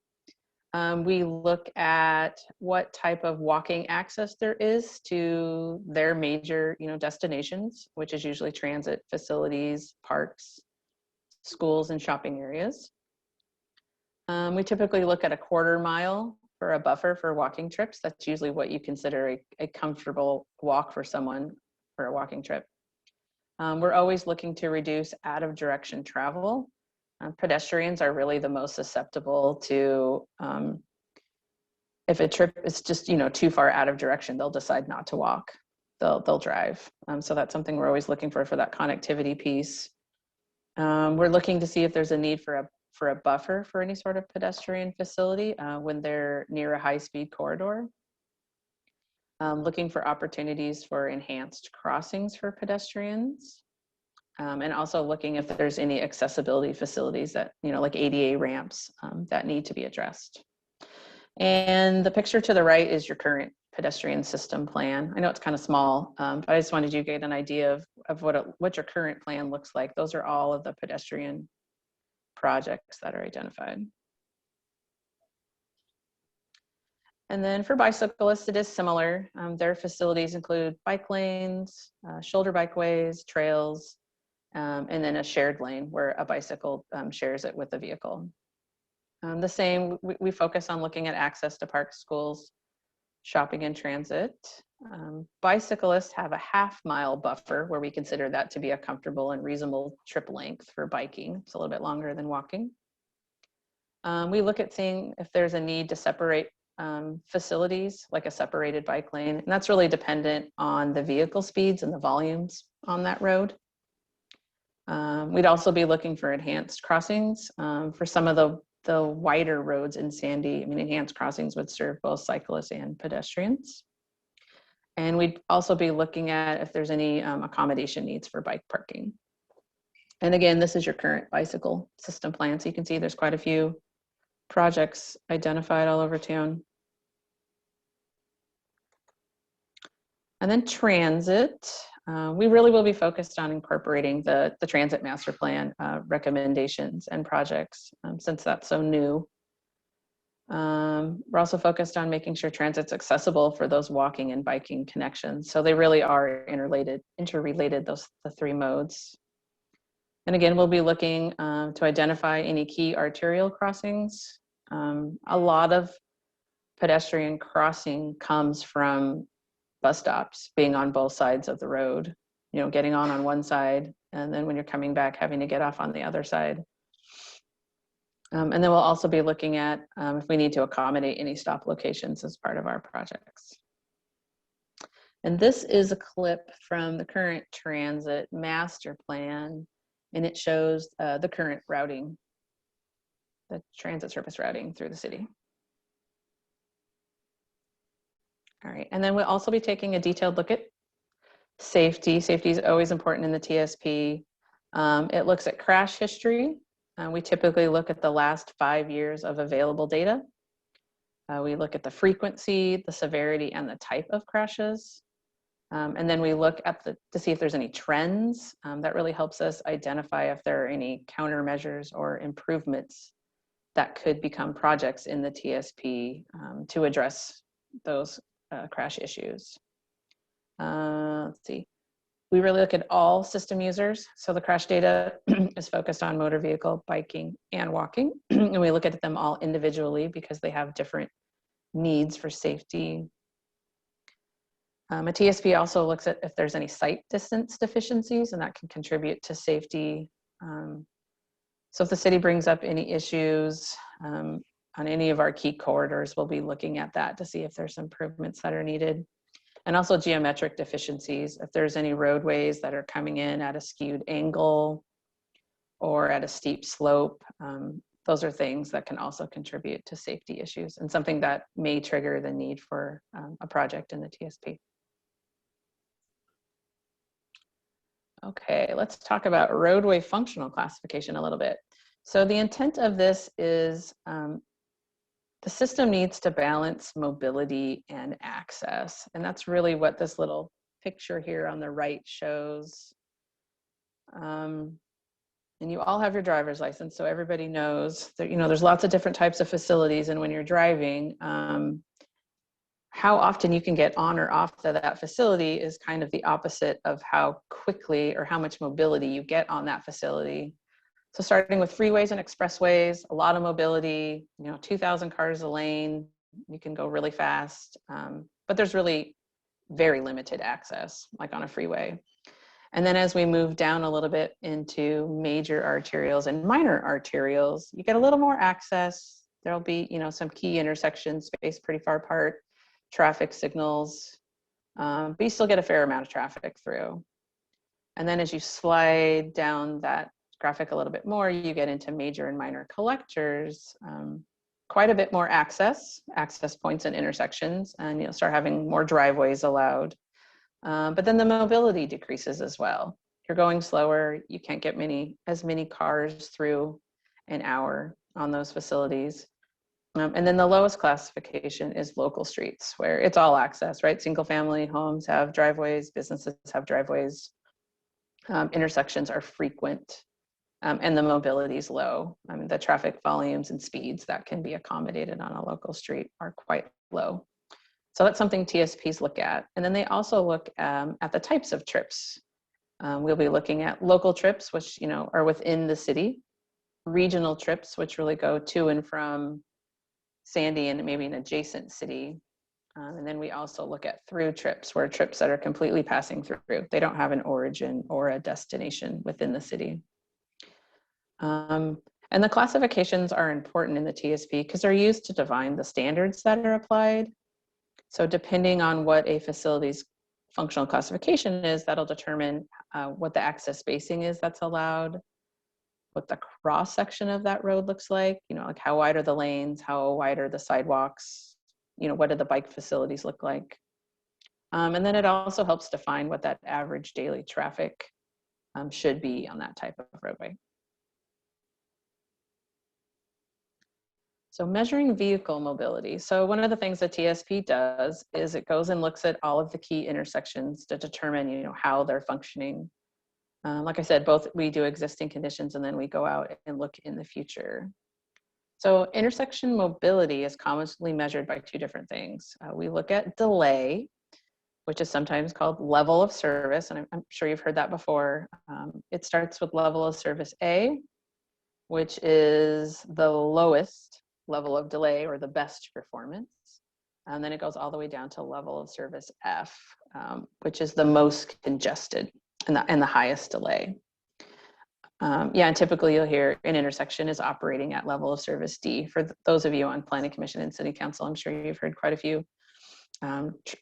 We look at what type of walking access there is to their major, destinations, which is usually transit facilities, parks, schools, and shopping areas. We typically look at a 1/4 mile for a buffer for walking trips. That's usually what you consider a comfortable walk for someone for a walking trip. We're always looking to reduce out of direction travel. Pedestrians are really the most susceptible to, if a trip is just, too far out of direction, they'll decide not to walk. They'll drive. So that's something we're always looking for that connectivity piece. We're looking to see if there's a need for a buffer for any sort of pedestrian facility when they're near a high-speed corridor. Looking for opportunities for enhanced crossings for pedestrians. And also looking if there's any accessibility facilities that, like ADA ramps that need to be addressed. And the picture to the right is your current pedestrian system plan. I know it's kind of small, but I just wanted you to get an idea of what your current plan looks like. Those are all of the pedestrian projects that are identified. And then for bicyclists, it is similar. Their facilities include bike lanes, shoulder bikeways, trails, and then a shared lane where a bicycle shares it with a vehicle. The same, we focus on looking at access to parks, schools, shopping, and transit. Bicyclists have a 1/2 mile buffer where we consider that to be a comfortable and reasonable trip length for biking. It's a little bit longer than walking. We look at seeing if there's a need to separate facilities, like a separated bike lane, and that's really dependent on the vehicle speeds and the volumes on that road. We'd also be looking for enhanced crossings for some of the wider roads in Sandy. Enhanced crossings would serve both cyclists and pedestrians. And we'd also be looking at if there's any accommodation needs for bike parking. And again, this is your current bicycle system plan. So you can see there's quite a few projects identified all over town. And then transit. We really will be focused on incorporating the transit master plan recommendations and projects since that's so new. We're also focused on making sure transit's accessible for those walking and biking connections. So they really are interrelated, the 3 modes. And again, we'll be looking to identify any key arterial crossings. A lot of pedestrian crossing comes from bus stops being on both sides of the road, getting on one side, and then when you're coming back, having to get off on the other side. And then we'll also be looking at if we need to accommodate any stop locations as part of our projects. And this is a clip from the current transit master plan, and it shows the current routing, the transit service routing through the city. All right, and then we'll also be taking a detailed look at safety. Safety is always important in the TSP. It looks at crash history. We typically look at the last 5 years of available data. We look at the frequency, the severity, and the type of crashes. And then we look at to see if there's any trends. That really helps us identify if there are any countermeasures or improvements that could become projects in the TSP to address those crash issues. Let's see. We really look at all system users. So the crash data is focused on motor vehicle, biking, and walking. And we look at them all individually because they have different needs for safety. A TSP also looks at if there's any sight distance deficiencies, and that can contribute to safety. So if the city brings up any issues on any of our key corridors, we'll be looking at that to see if there's improvements that are needed. And also geometric deficiencies, if there's any roadways that are coming in at a skewed angle or at a steep slope, those are things that can also contribute to safety issues and something that may trigger the need for a project in the TSP. Okay, let's talk about roadway functional classification a little bit. So the intent of this is the system needs to balance mobility and access. And that's really what this little picture here on the right shows. And you all have your driver's license, so everybody knows that, there's lots of different types of facilities. And when you're driving, how often you can get on or off of that facility is kind of the opposite of how quickly or how much mobility you get on that facility. So starting with freeways and expressways, a lot of mobility, 2,000 cars a lane, you can go really fast, but there's really very limited access, like on a freeway. And then as we move down a little bit into major arterials and minor arterials, you get a little more access. There'll be, some key intersections spaced pretty far apart, traffic signals, but you still get a fair amount of traffic through. And then as you slide down that graphic a little bit more, you get into major and minor collectors, quite a bit more access points and intersections, and you'll start having more driveways allowed. But then the mobility decreases as well. You're going slower, you can't get as many cars through an hour on those facilities. And then the lowest classification is local streets, where it's all access, right? Single family homes have driveways, businesses have driveways, intersections are frequent, and the mobility is low. I mean, the traffic volumes and speeds that can be accommodated on a local street are quite low. So that's something TSPs look at. And then they also look at the types of trips. We'll be looking at local trips, which are within the city, regional trips, which really go to and from Sandy and maybe an adjacent city. And then we also look at through trips, where trips that are completely passing through. They don't have an origin or a destination within the city. And the classifications are important in the TSP because they're used to define the standards that are applied. So depending on what a facility's functional classification is, that'll determine what the access spacing is that's allowed, what the cross section of that road looks like, like how wide are the lanes, how wide are the sidewalks, what do the bike facilities look like. And then it also helps define what that average daily traffic should be on that type of roadway. So measuring vehicle mobility. So one of the things that TSP does is it goes and looks at all of the key intersections to determine, how they're functioning. Like I said, both we do existing conditions and then we go out and look in the future. So intersection mobility is commonly measured by two different things. We look at delay, which is sometimes called level of service, and I'm sure you've heard that before. It starts with level of service A, which is the lowest level of delay or the best performance. And then it goes all the way down to level of service F, which is the most congested and the highest delay. And typically you'll hear an intersection is operating at level of service D. For those of you on Planning Commission and City Council, I'm sure you've heard quite a few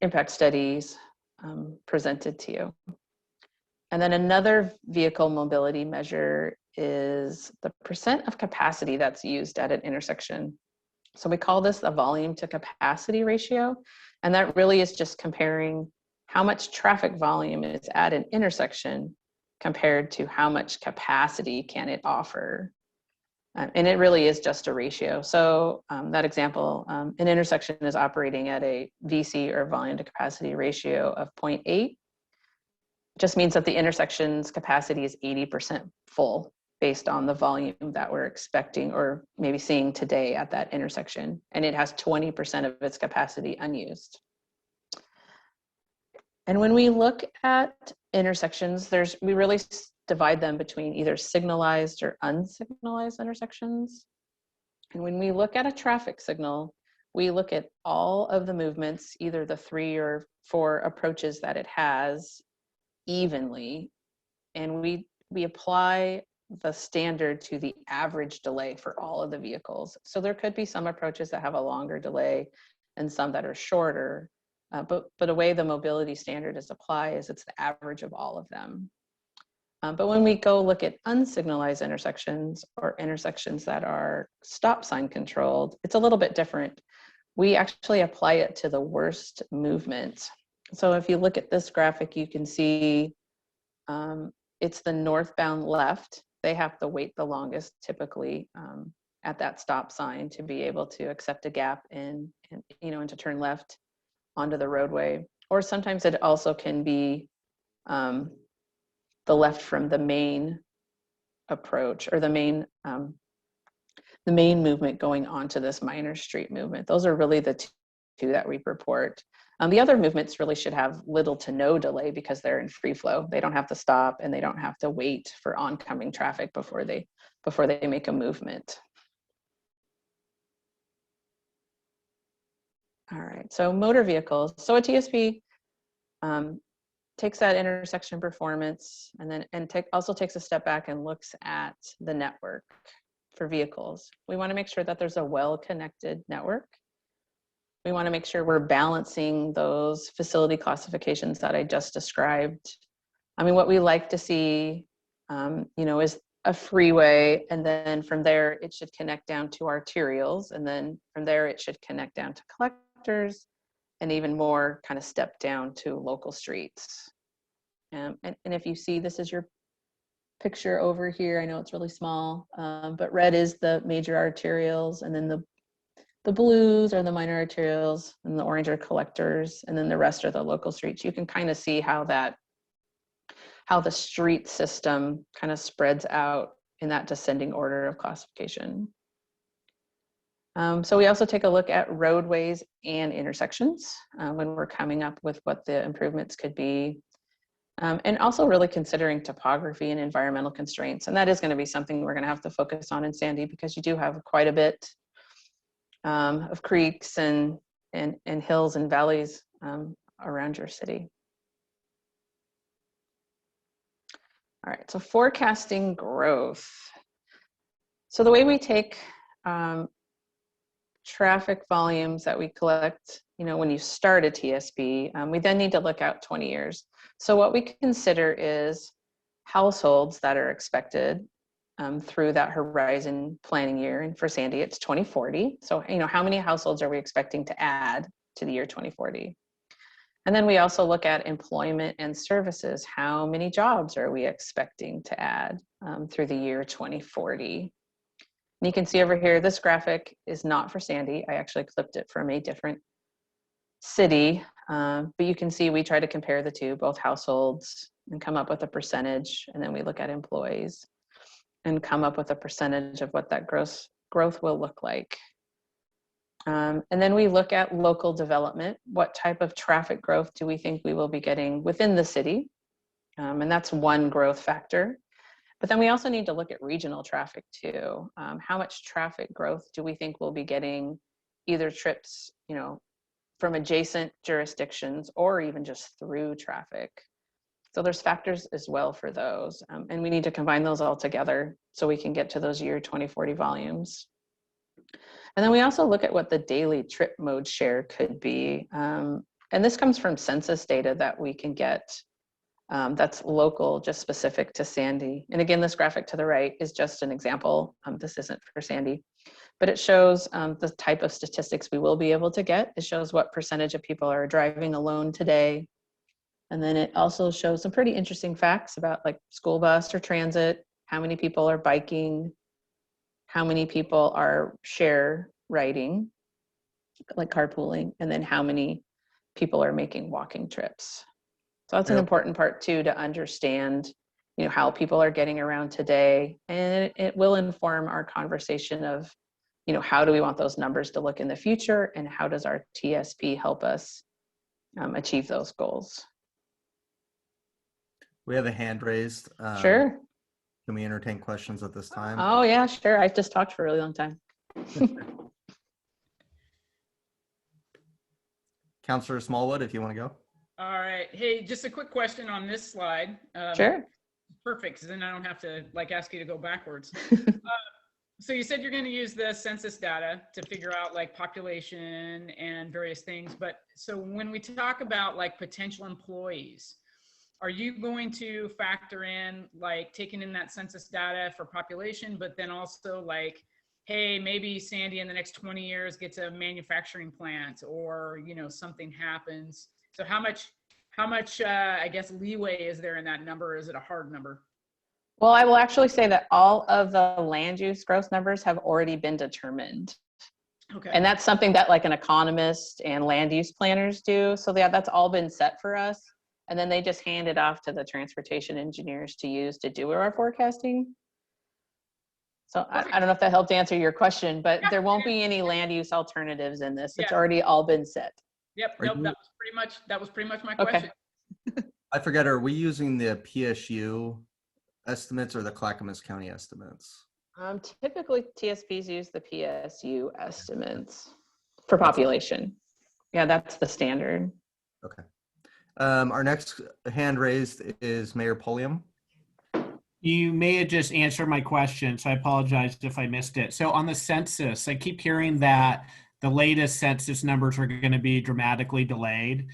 impact studies presented to you. And then another vehicle mobility measure is the percent of capacity that's used at an intersection. So we call this the volume to capacity ratio. And that really is just comparing how much traffic volume is at an intersection compared to how much capacity can it offer. And it really is just a ratio. So that example, an intersection is operating at a VC or volume to capacity ratio of 0.8. Just means that the intersection's capacity is 80% full based on the volume that we're expecting or maybe seeing today at that intersection. And it has 20% of its capacity unused. And when we look at intersections, we really divide them between either signalized or unsignalized intersections. And when we look at a traffic signal, we look at all of the movements, either the 3 or 4 approaches that it has evenly, and we apply the standard to the average delay for all of the vehicles. So there could be some approaches that have a longer delay and some that are shorter, but the way the mobility standard is applied is it's the average of all of them. But when we go look at unsignalized intersections or intersections that are stop sign controlled, it's a little bit different. We actually apply it to the worst movement. So if you look at this graphic, you can see it's the northbound left. They have to wait the longest typically at that stop sign to be able to accept a gap and to turn left onto the roadway. Or sometimes it also can be the left from the main approach, or the main movement going onto this minor street movement. Those are really the two that we report. The other movements really should have little to no delay because they're in free flow. They don't have to stop and they don't have to wait for oncoming traffic before they make a movement. All right, so motor vehicles. So a TSP takes that intersection performance and also takes a step back and looks at the network for vehicles. We want to make sure that there's a well-connected network. We want to make sure we're balancing those facility classifications that I just described. I mean, what we like to see, is a freeway, and then from there it should connect down to arterials, and then from there it should connect down to collectors, and even more kind of step down to local streets. And if you see, this is your picture over here. I know it's really small, but red is the major arterials, and then the blues are the minor arterials, and the orange are collectors, and then the rest are the local streets. You can kind of see how the street system kind of spreads out in that descending order of classification. So we also take a look at roadways and intersections when we're coming up with what the improvements could be. And also really considering topography and environmental constraints. And that is going to be something we're going to have to focus on in Sandy, because you do have quite a bit of creeks and hills and valleys around your city. All right, so forecasting growth. So the way we take traffic volumes that we collect, when you start a TSP, we then need to look out 20 years. So what we consider is households that are expected through that horizon planning year. And for Sandy, it's 2040. So, how many households are we expecting to add to the year 2040? And then we also look at employment and services. How many jobs are we expecting to add through the year 2040? And you can see over here, this graphic is not for Sandy. I actually clipped it from a different city, but you can see we try to compare the two, both households, and come up with a percentage, and then we look at employees and come up with a percentage of what that growth will look like. And then we look at local development. What type of traffic growth do we think we will be getting within the city? And that's one growth factor. But then we also need to look at regional traffic too. How much traffic growth do we think we'll be getting, either trips, from adjacent jurisdictions or even just through traffic? So there's factors as well for those. And we need to combine those all together so we can get to those year 2040 volumes. And then we also look at what the daily trip mode share could be. And this comes from census data that we can get that's local, just specific to Sandy. And again, this graphic to the right is just an example. This isn't for Sandy, but it shows the type of statistics we will be able to get. It shows what percentage of people are driving alone today. And then it also shows some pretty interesting facts about like school bus or transit, how many people are biking, how many people are share riding, like carpooling, and then how many people are making walking trips. So that's an important part too, to understand, how people are getting around today. And it will inform our conversation of, how do we want those numbers to look in the future, and how does our TSP help us achieve those goals? We have a hand raised. Sure. Can we entertain questions at this time? Oh yeah, sure. I've just talked for a really long time. Counselor Smallwood, if you want to go. All right. Hey, just a quick question on this slide. Sure. Perfect, because then I don't have to like ask you to go backwards. So you said you're going to use the census data to figure out like population and various things. But so when we talk about like potential employees, are you going to factor in like taking in that census data for population, but then also like, hey, maybe Sandy in the next 20 years gets a manufacturing plant, or, you know, something happens. So how much, I guess, leeway is there in that number? Or is it a hard number? Well, I will actually say that all of the land use growth numbers have already been determined. Okay. And that's something that like an economist and land use planners do. So that's all been set for us. And then they just hand it off to the transportation engineers to use to do our forecasting. So I don't know if that helped answer your question, but there won't be any land use alternatives in this. It's already all been set. Yep. Nope, that was pretty much my Okay. question. I forget, are we using the PSU estimates or the Clackamas County estimates? Typically TSPs use the PSU estimates for population. Yeah, that's the standard. Okay. Our next hand raised is Mayor Pulliam. You may have just answered my question, so I apologize if I missed it. So on the census, I keep hearing that the latest census numbers are going to be dramatically delayed.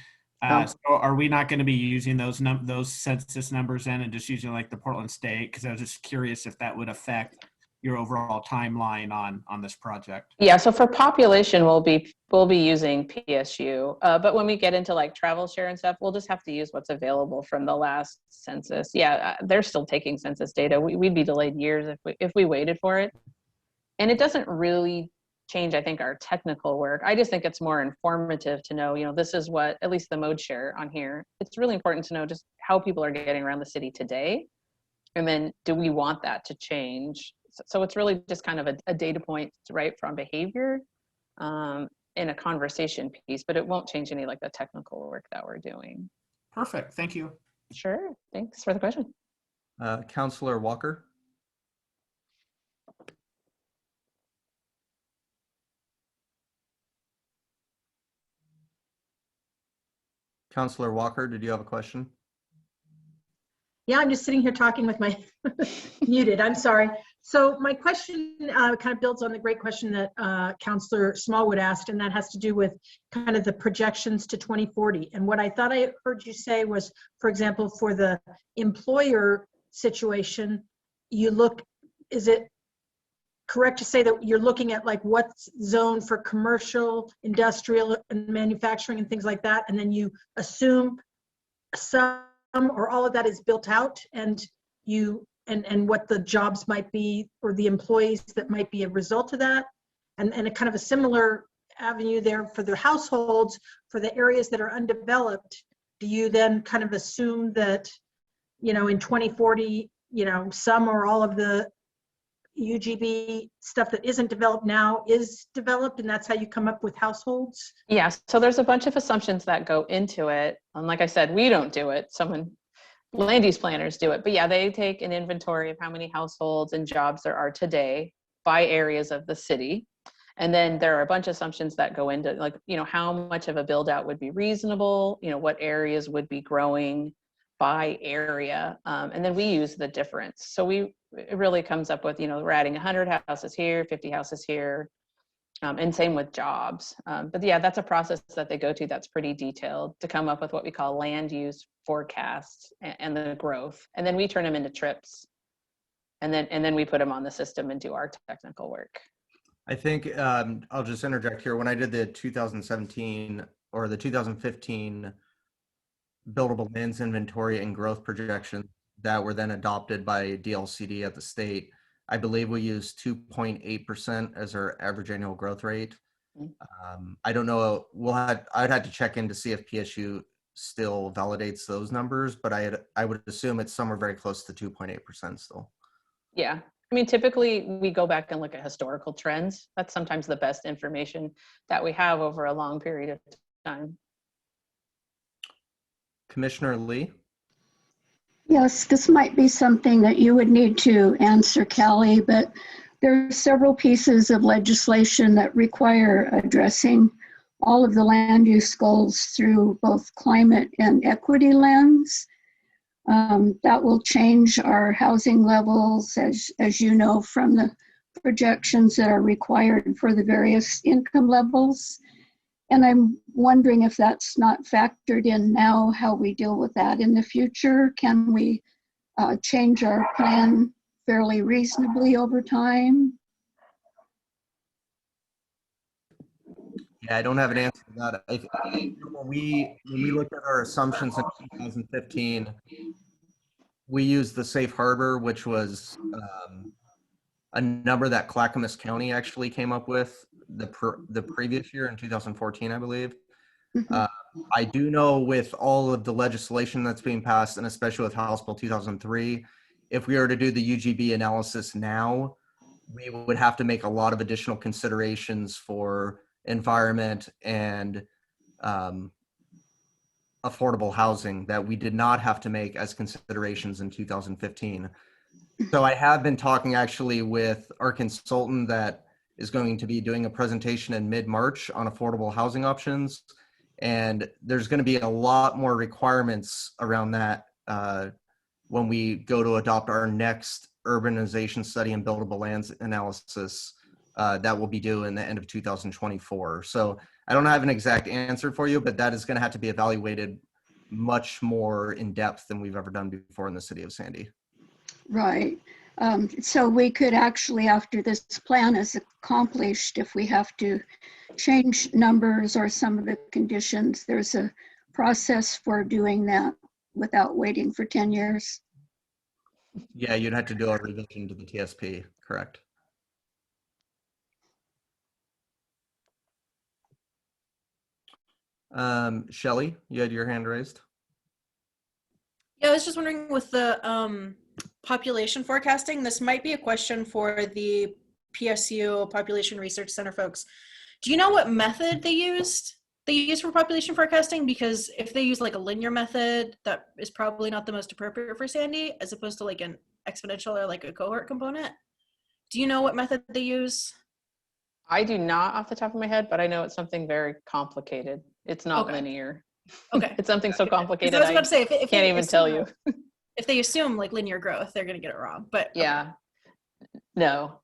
So are we not going to be using those census numbers then and just using like the Portland State? Because I was just curious if that would affect your overall timeline on this project. Yeah, so for population, we'll be using PSU, but when we get into like travel share and stuff, we'll just have to use what's available from the last census. Yeah, they're still taking census data. We'd be delayed years if we waited for it, and it doesn't really change, I think, our technical work. I just think it's more informative to know, you know, this is what, at least the mode share on here, it's really important to know just how people are getting around the city today, and then do we want that to change? So it's really just kind of a data point, right, from behavior in a conversation piece, but it won't change any like the technical work that we're doing. Perfect. Thank you. Sure. Thanks for the question. Councillor Walker. Councillor Walker, did you have a question? Yeah, I'm just sitting here talking with my muted. I'm sorry. So my question kind of builds on the great question that Councillor Smallwood asked, and that has to do with kind of the projections to 2040. And what I thought I heard you say was, for example, for the employer situation, you look, is it correct to say that you're looking at like what's zoned for commercial, industrial, and manufacturing and things like that, and then you assume some or all of that is built out, and you and what the jobs might be or the employees that might be a result of that, and a kind of a similar avenue there for the households for the areas that are undeveloped. Do you then kind of assume that, you know, in 2040, you know, some or all of the UGB stuff that isn't developed now is developed, and that's how you come up with households? Yes, so there's a bunch of assumptions that go into it. And like I said, we don't do it. Land use planners do it. But yeah, they take an inventory of how many households and jobs there are today by areas of the city. And then there are a bunch of assumptions that go into, like, you know, how much of a build out would be reasonable, you know, what areas would be growing by area. And then we use the difference. So it really comes up with, you know, we're adding 100 houses here, 50 houses here, and same with jobs. But yeah, that's a process that they go to that's pretty detailed to come up with what we call land use forecasts and the growth. And then we turn them into trips. And then we put them on the system and do our technical work. I think I'll just interject here. When I did the 2017 or the 2015 buildable lands inventory and growth projections that were then adopted by DLCD at the state, I believe we used 2.8% as our average annual growth rate. I don't know. I'd have to check in to see if PSU still validates those numbers, but I would assume it's somewhere very close to 2.8% still. Yeah. I mean, typically we go back and look at historical trends. That's sometimes the best information that we have over a long period of time. Commissioner Lee. Yes, this might be something that you would need to answer, Kelly, but there are several pieces of legislation that require addressing all of the land use goals through both climate and equity lens. That will change our housing levels, as you know, from the projections that are required for the various income levels. And I'm wondering if that's not factored in now, how we deal with that in the future. Can we change our plan fairly reasonably over time? Yeah, I don't have an answer to that. When we looked at our assumptions in 2015, we used the safe harbor, which was a number that Clackamas County actually came up with the previous year in 2014, I believe. I do know with all of the legislation that's being passed, and especially with House Bill 2003, if we were to do the UGB analysis now, we would have to make a lot of additional considerations for environment and affordable housing that we did not have to make as considerations in 2015. So I have been talking actually with our consultant that is going to be doing a presentation in mid-March on affordable housing options. And there's going to be a lot more requirements around that when we go to adopt our next urbanization study and buildable lands analysis that will be due in the end of 2024. So I don't have an exact answer for you, but that is going to have to be evaluated much more in depth than we've ever done before in the city of Sandy. Right. So we could actually, after this plan is accomplished, if we have to change numbers or some of the conditions, there's a process for doing that without waiting for 10 years. Yeah, you'd have to do a revision to the TSP, correct? Shelley, you had your hand raised. Yeah, I was just wondering with the population forecasting, this might be a question for the PSU Population Research Center folks. Do you know what method they use for population forecasting? Because if they use like a linear method, that is probably not the most appropriate for Sandy, as opposed to like an exponential or like a cohort component. Do you know what method they use? I do not off the top of my head, but I know it's something very complicated. It's not linear. Okay. It's something so complicated. I was about to say, if can't they even tell you. If they assume like linear growth, they're going to get it wrong. But yeah, no,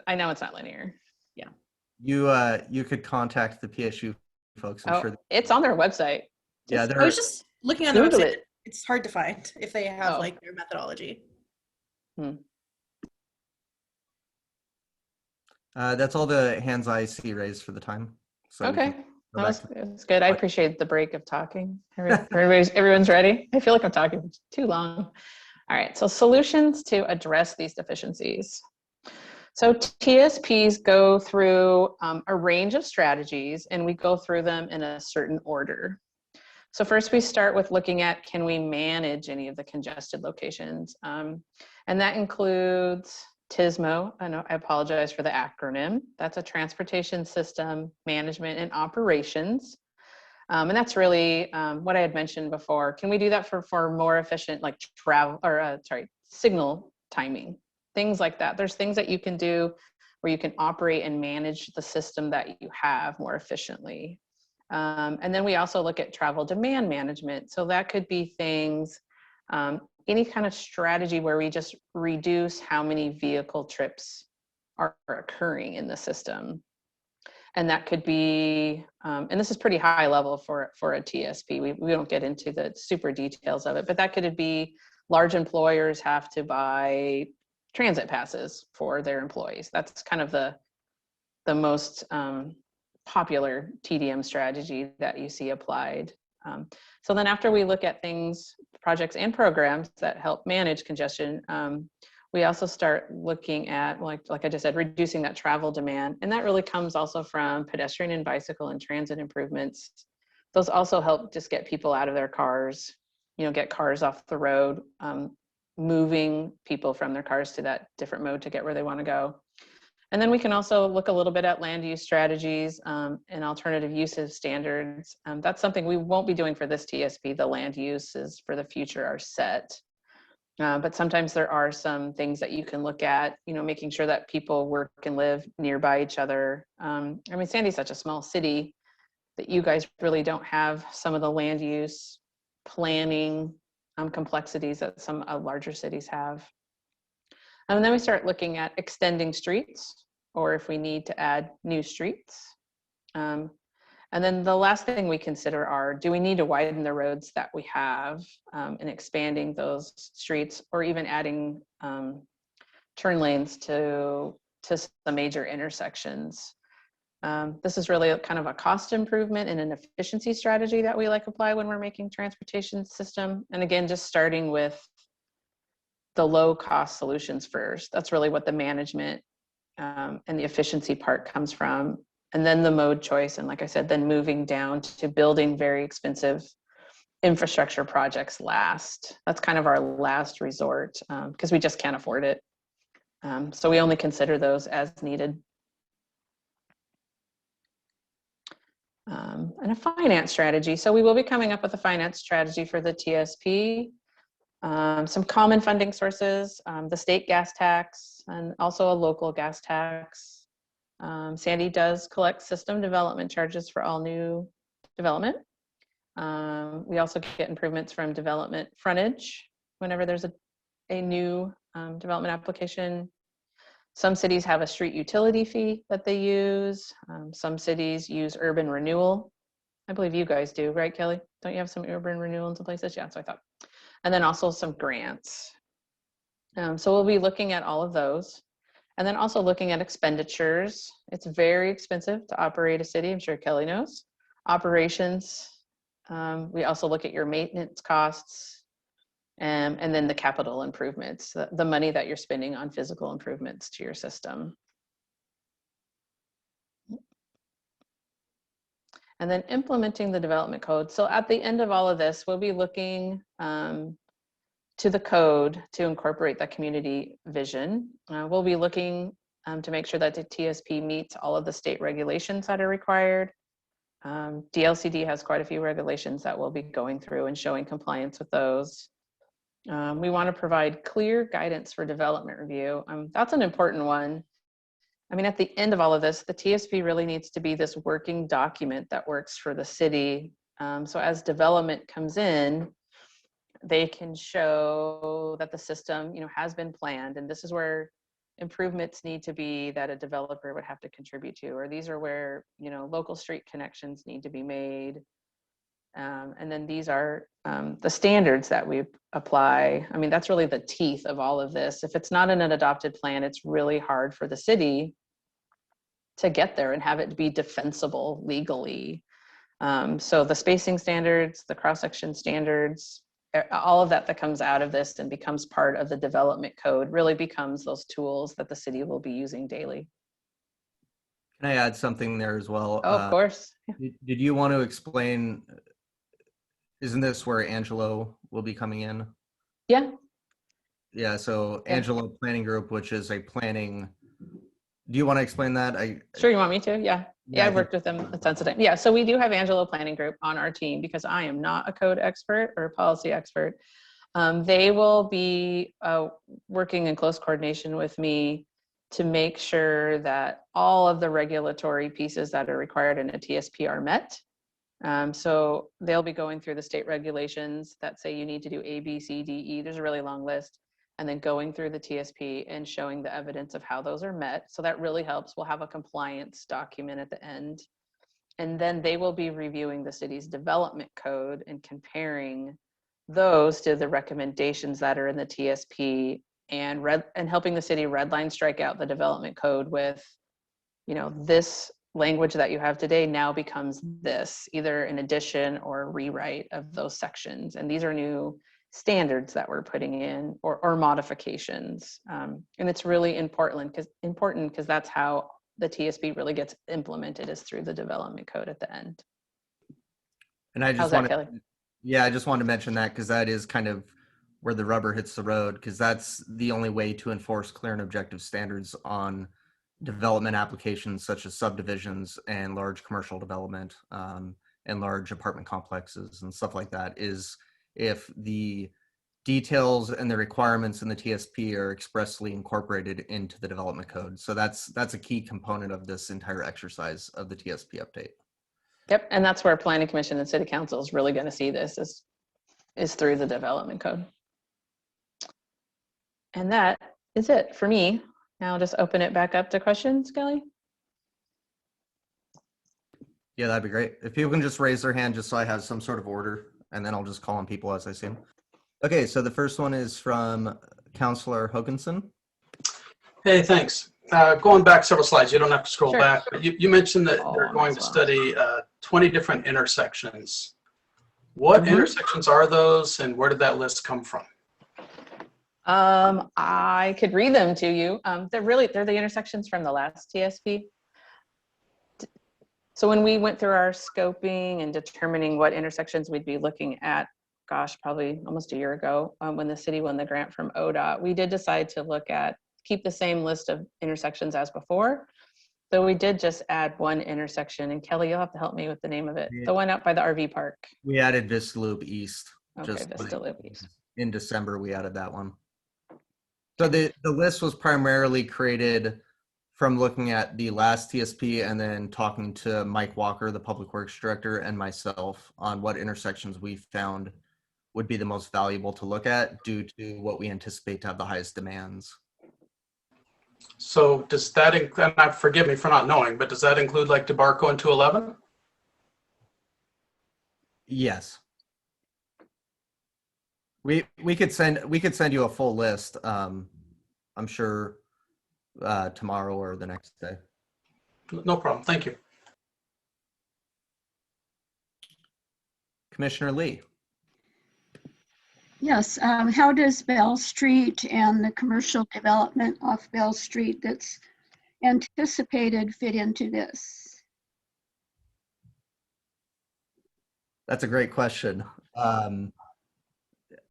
I know it's not linear. Yeah. You could contact the PSU folks. I'm sure it's on their website. Yeah, I was just looking on their Google website. it. It's hard to find if they have like their methodology. That's all the hands I see raised for the time. So okay, that's good. I appreciate the break of talking. Everyone's ready. I feel like I'm talking too long. All right, so solutions to address these deficiencies. So TSPs go through a range of strategies, and we go through them in a certain order. So first we start with looking at, can we manage any of the congested locations? And that includes TSMO. I apologize for the acronym. That's a transportation system management and operations. And that's really what I had mentioned before. Can we do that for more efficient, like signal timing, things like that? There's things that you can do where you can operate and manage the system that you have more efficiently. And then we also look at travel demand management. So that could be things, any kind of strategy where we just reduce how many vehicle trips are occurring in the system. And that could be, and this is pretty high level for a TSP. We don't get into the super details of it, but that could be large employers have to buy transit passes for their employees. That's kind of the most popular TDM strategy that you see applied. So then after we look at things, projects and programs that help manage congestion, we also start looking at, like I just said, reducing that travel demand. And that really comes also from pedestrian and bicycle and transit improvements. Those also help just get people out of their cars, get cars off the road, moving people from their cars to that different mode to get where they want to go. And then we can also look a little bit at land use strategies and alternative uses standards. That's something we won't be doing for this TSP. The land uses for the future are set. But sometimes there are some things that you can look at, making sure that people work and live nearby each other. Sandy's such a small city. that you guys really don't have some of the land use planning complexities that some larger cities have. And then we start looking at extending streets, or if we need to add new streets. And then the last thing we consider are, do we need to widen the roads that we have and expanding those streets, or even adding turn lanes to the major intersections? This is really kind of a cost improvement and an efficiency strategy that we apply when we're making transportation system. And again, just starting with the low cost solutions first. That's really what the management and the efficiency part comes from. And then the mode choice. And like I said, then moving down to building very expensive infrastructure projects last. That's kind of our last resort because we just can't afford it. So we only consider those as needed. And a finance strategy. So we will be coming up with a finance strategy for the TSP. Some common funding sources, the state gas tax, and also a local gas tax. Sandy does collect system development charges for all new development. We also get improvements from development frontage whenever there's a new development application. Some cities have a street utility fee that they use. Some cities use urban renewal. I believe you guys do, right, Kelly? Don't you have some urban renewal in some places? Yeah, so I thought. And then also some grants. So we'll be looking at all of those. And then also looking at expenditures. It's very expensive to operate a city, I'm sure Kelly knows. Operations, we also look at your maintenance costs, and then the capital improvements, the money that you're spending on physical improvements to your system. And then implementing the development code. So at the end of all of this, we'll be looking to the code to incorporate that community vision. We'll be looking to make sure that the TSP meets all of the state regulations that are required. DLCD has quite a few regulations that we'll be going through and showing compliance with those. We want to provide clear guidance for development review. That's an important one. I mean, at the end of all of this, the TSP really needs to be this working document that works for the city. So as development comes in, they can show that the system, has been planned, and this is where improvements need to be that a developer would have to contribute to, or these are where, local street connections need to be made. And then these are the standards that we apply. I mean, that's really the teeth of all of this. If it's not in an adopted plan, it's really hard for the city to get there and have it be defensible legally. So the spacing standards, the cross-section standards, all of that comes out of this and becomes part of the development code really becomes those tools that the city will be using daily. Can I add something there as well? Oh, of course. Did you want to explain, isn't this where Angelo will be coming in? Yeah. Yeah, so Angelo Planning Group, which is a planning, do you want to explain that? Sure, you want me to? Yeah. Yeah, I've worked with them a ton of time. Yeah, so we do have Angelo Planning Group on our team because I am not a code expert or a policy expert. They will be working in close coordination with me to make sure that all of the regulatory pieces that are required in a TSP are met. So they'll be going through the state regulations that say you need to do A, B, C, D, E. There's a really long list. And then going through the TSP and showing the evidence of how those are met. So that really helps. We'll have a compliance document at the end. And then they will be reviewing the city's development code and comparing those to the recommendations that are in the TSP and helping the city redline strike out the development code with, this language that you have today now becomes this, either an addition or a rewrite of those sections. And these are new standards that we're putting in or modifications. And it's really important because that's how the TSP really gets implemented, is through the development code at the end. And I just Kelly? Yeah, I just wanted to mention that because that is kind of where the rubber hits the road, because that's the only way to enforce clear and objective standards on development applications such as subdivisions and large commercial development and large apartment complexes and stuff like that, is if the details and the requirements in the TSP are expressly incorporated into the development code. So that's a key component of this entire exercise of the TSP update. Yep, and that's where planning commission and city council is really going to see this is through the development code. And that is it for me. Now I'll just open it back up to questions, Kelly. Yeah, that'd be great. If people can just raise their hand just so I have some sort of order, and then I'll just call on people as I see them. Okay, so the first one is from Councillor Hoganson. Hey, thanks. Going back several slides, you don't have to scroll Sure. back, but you mentioned that Oh, they're going as to well. study 20 different intersections. What intersections are those, and where did that list come from? I could read them to you. They're the intersections from the last TSP. So when we went through our scoping and determining what intersections we'd be looking at, gosh, probably almost a year ago, when the city won the grant from ODOT, we did decide to keep the same list of intersections as before. So we did just add one intersection, and Kelly, you'll have to help me with the name of it. Yeah. The one out by the RV park. We added Vista Loop East. Okay, just Vista Loop East. in December, we added that one. So the list was primarily created from looking at the last TSP and then talking to Mike Walker, the Public Works Director, and myself on what intersections we found would be the most valuable to look at due to what we anticipate to have the highest demands. So does that include, and forgive me for not knowing, but does that include like DeBarco and 211? Yes. We could send you a full list. I'm sure tomorrow or the next day. No problem. Thank you. Commissioner Lee. Yes, how does Bell Street and the commercial development off Bell Street that's anticipated fit into this? That's a great question.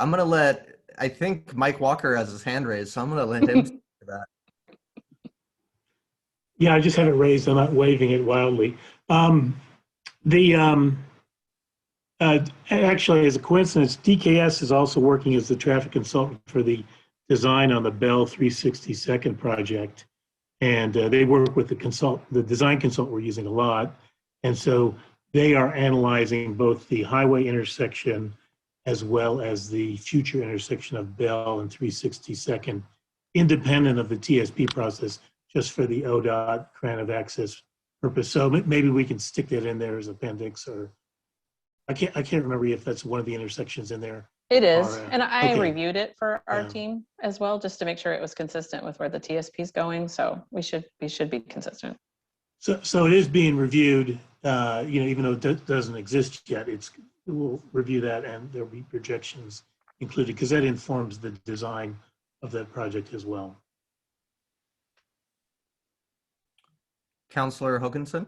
I'm gonna I think Mike Walker has his hand raised, so I'm gonna let him speak to that. Yeah, I just have it raised. I'm not waving it wildly. Actually, as a coincidence, DKS is also working as the traffic consultant for the design on the Bell 362nd project. And they work with the design consultant we're using a lot. And so they are analyzing both the highway intersection as well as the future intersection of Bell and 362nd, independent of the TSP process, just for the ODOT grant of access purpose. So maybe we can stick that in there as appendix, or I can't remember if that's one of the intersections in there. It is, Or, and I okay. reviewed it for our Yeah. team as well, just to make sure it was consistent with where the TSP is going. So we should be consistent. So it is being reviewed, even though it doesn't exist yet. We'll review that, and there'll be projections included because that informs the design of that project as well. Councillor Hoganson.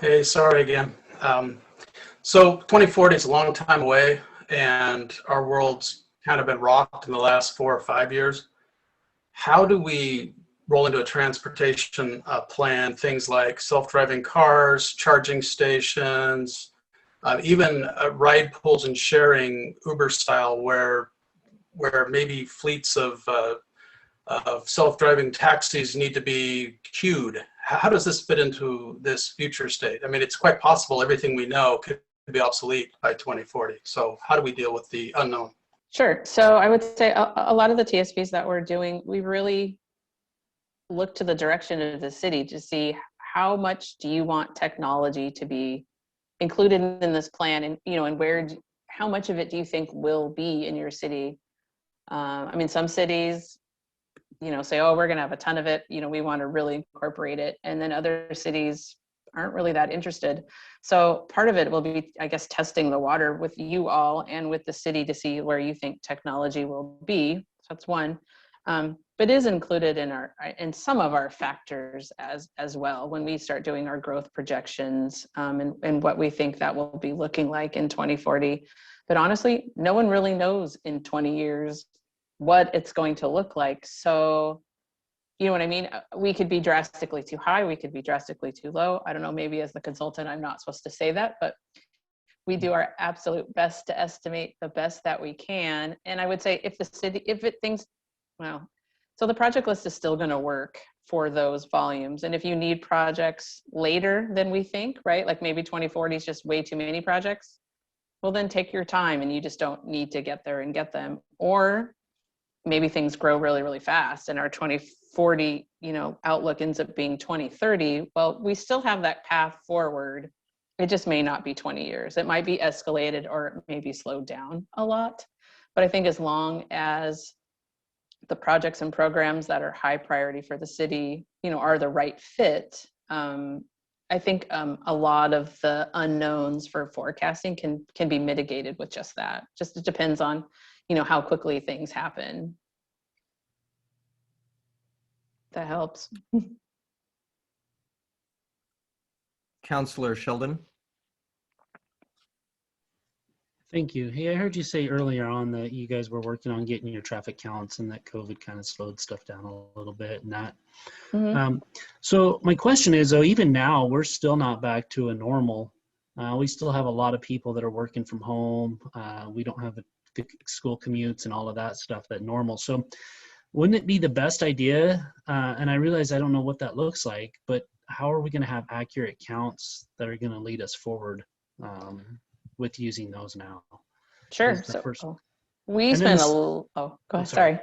Hey, sorry again. So 2040 is a long time away, and our world's kind of been rocked in the last 4 or 5 years. How do we roll into a transportation plan things like self-driving cars, charging stations, even ride pools and sharing Uber style, where maybe fleets of self-driving taxis need to be queued? How does this fit into this future state? I mean, it's quite possible everything we know could be obsolete by 2040. So how do we deal with the unknown? Sure. So I would say a lot of the TSPs that we're doing, we really look to the direction of the city to see how much do you want technology to be included in this plan, and and how much of it do you think will be in your city? I mean, some cities, say, oh, we're going to have a ton of it. We want to really incorporate it, and then other cities aren't really that interested. So part of it will be, I guess, testing the water with you all and with the city to see where you think technology will be. So that's one. But is included in some of our factors as well when we start doing our growth projections, and what we think that will be looking like in 2040. But honestly, no one really knows in 20 years what it's going to look like. So, you know what I mean? We could be drastically too high. We could be drastically too low. I don't know, maybe as the consultant, I'm not supposed to say that, but we do our absolute best to estimate the best that we can. And I would say if So the project list is still going to work for those volumes. And if you need projects later than we think, right? Like maybe 2040 is just way too many projects. Well, then take your time and you just don't need to get there and get them. Or maybe things grow really, really fast and our 2040, outlook ends up being 2030. Well, we still have that path forward. It just may not be 20 years. It might be escalated or it may be slowed down a lot. But I think as long as the projects and programs that are high priority for the city, are the right fit, I think a lot of the unknowns for forecasting can be mitigated with just that. Just it depends on, how quickly things happen. That helps. Councillor Sheldon. Thank you. Hey, I heard you say earlier on that you guys were working on getting your traffic counts and that COVID kind of slowed stuff down a little bit and that. So my question is, though, even now, we're still not back to a normal. We still have a lot of people that are working from home. We don't have the school commutes and all of that stuff that normal. So wouldn't it be the best idea? And I realize I don't know what that looks like, but how are we going to have accurate counts that are going to lead us forward with using those now? Sure. So we spent a little, go ahead. Sorry.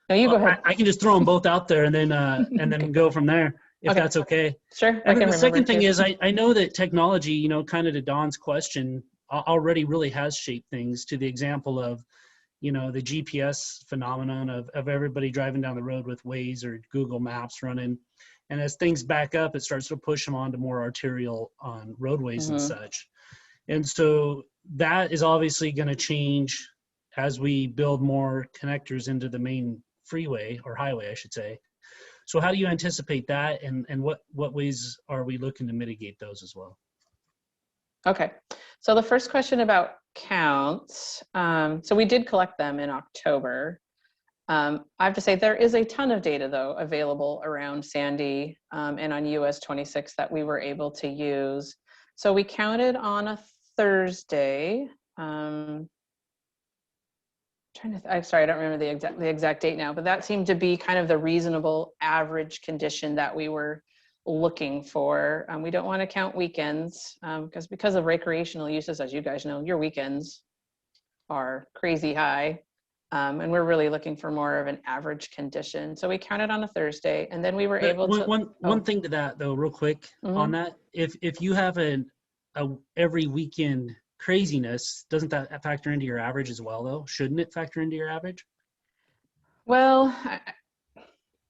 No, you go ahead. I can just throw them both out there and then go from there, if that's okay. Sure. And then the second thing is, I know that technology, kind of to Don's question, already really has shaped things to the example of, the GPS phenomenon of everybody driving down the road with Waze or Google Maps running. And as things back up, it starts to push them onto more arterial on roadways and such. And so that is obviously going to change as we build more connectors into the main freeway or highway, I should say. So how do you anticipate that, and what ways are we looking to mitigate those as well? Okay, so the first question about counts. So we did collect them in October. I have to say there is a ton of data though available around Sandy and on US 26 that we were able to use. So we counted on a Thursday. I'm sorry, I don't remember the exact date now, but that seemed to be kind of the reasonable average condition that we were looking for. We don't want to count weekends because of recreational uses, as you guys know, your weekends are crazy high. And we're really looking for more of an average condition. So we counted on a Thursday, and then we were able to. One thing to that though, real quick on that, if you have a every weekend craziness, doesn't that factor into your average as well though? Shouldn't it factor into your average? Well,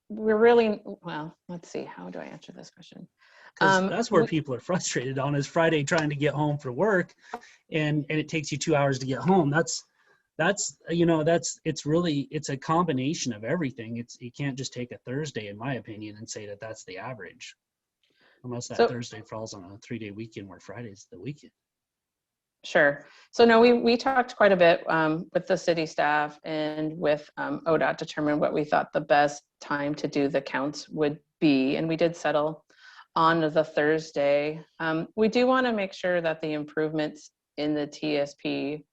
let's see, how do I answer this question? Because that's where people are frustrated on is Friday trying to get home for work and it takes you 2 hours to get home. It's a combination of everything. You can't just take a Thursday, in my opinion, and say that that's the average. Unless that Thursday falls on a 3-day weekend where Friday's the weekend. Sure. So no, we talked quite a bit with the city staff and with ODOT to determine what we thought the best time to do the counts would be. And we did settle on the Thursday. We do want to make sure that the improvements in the TSP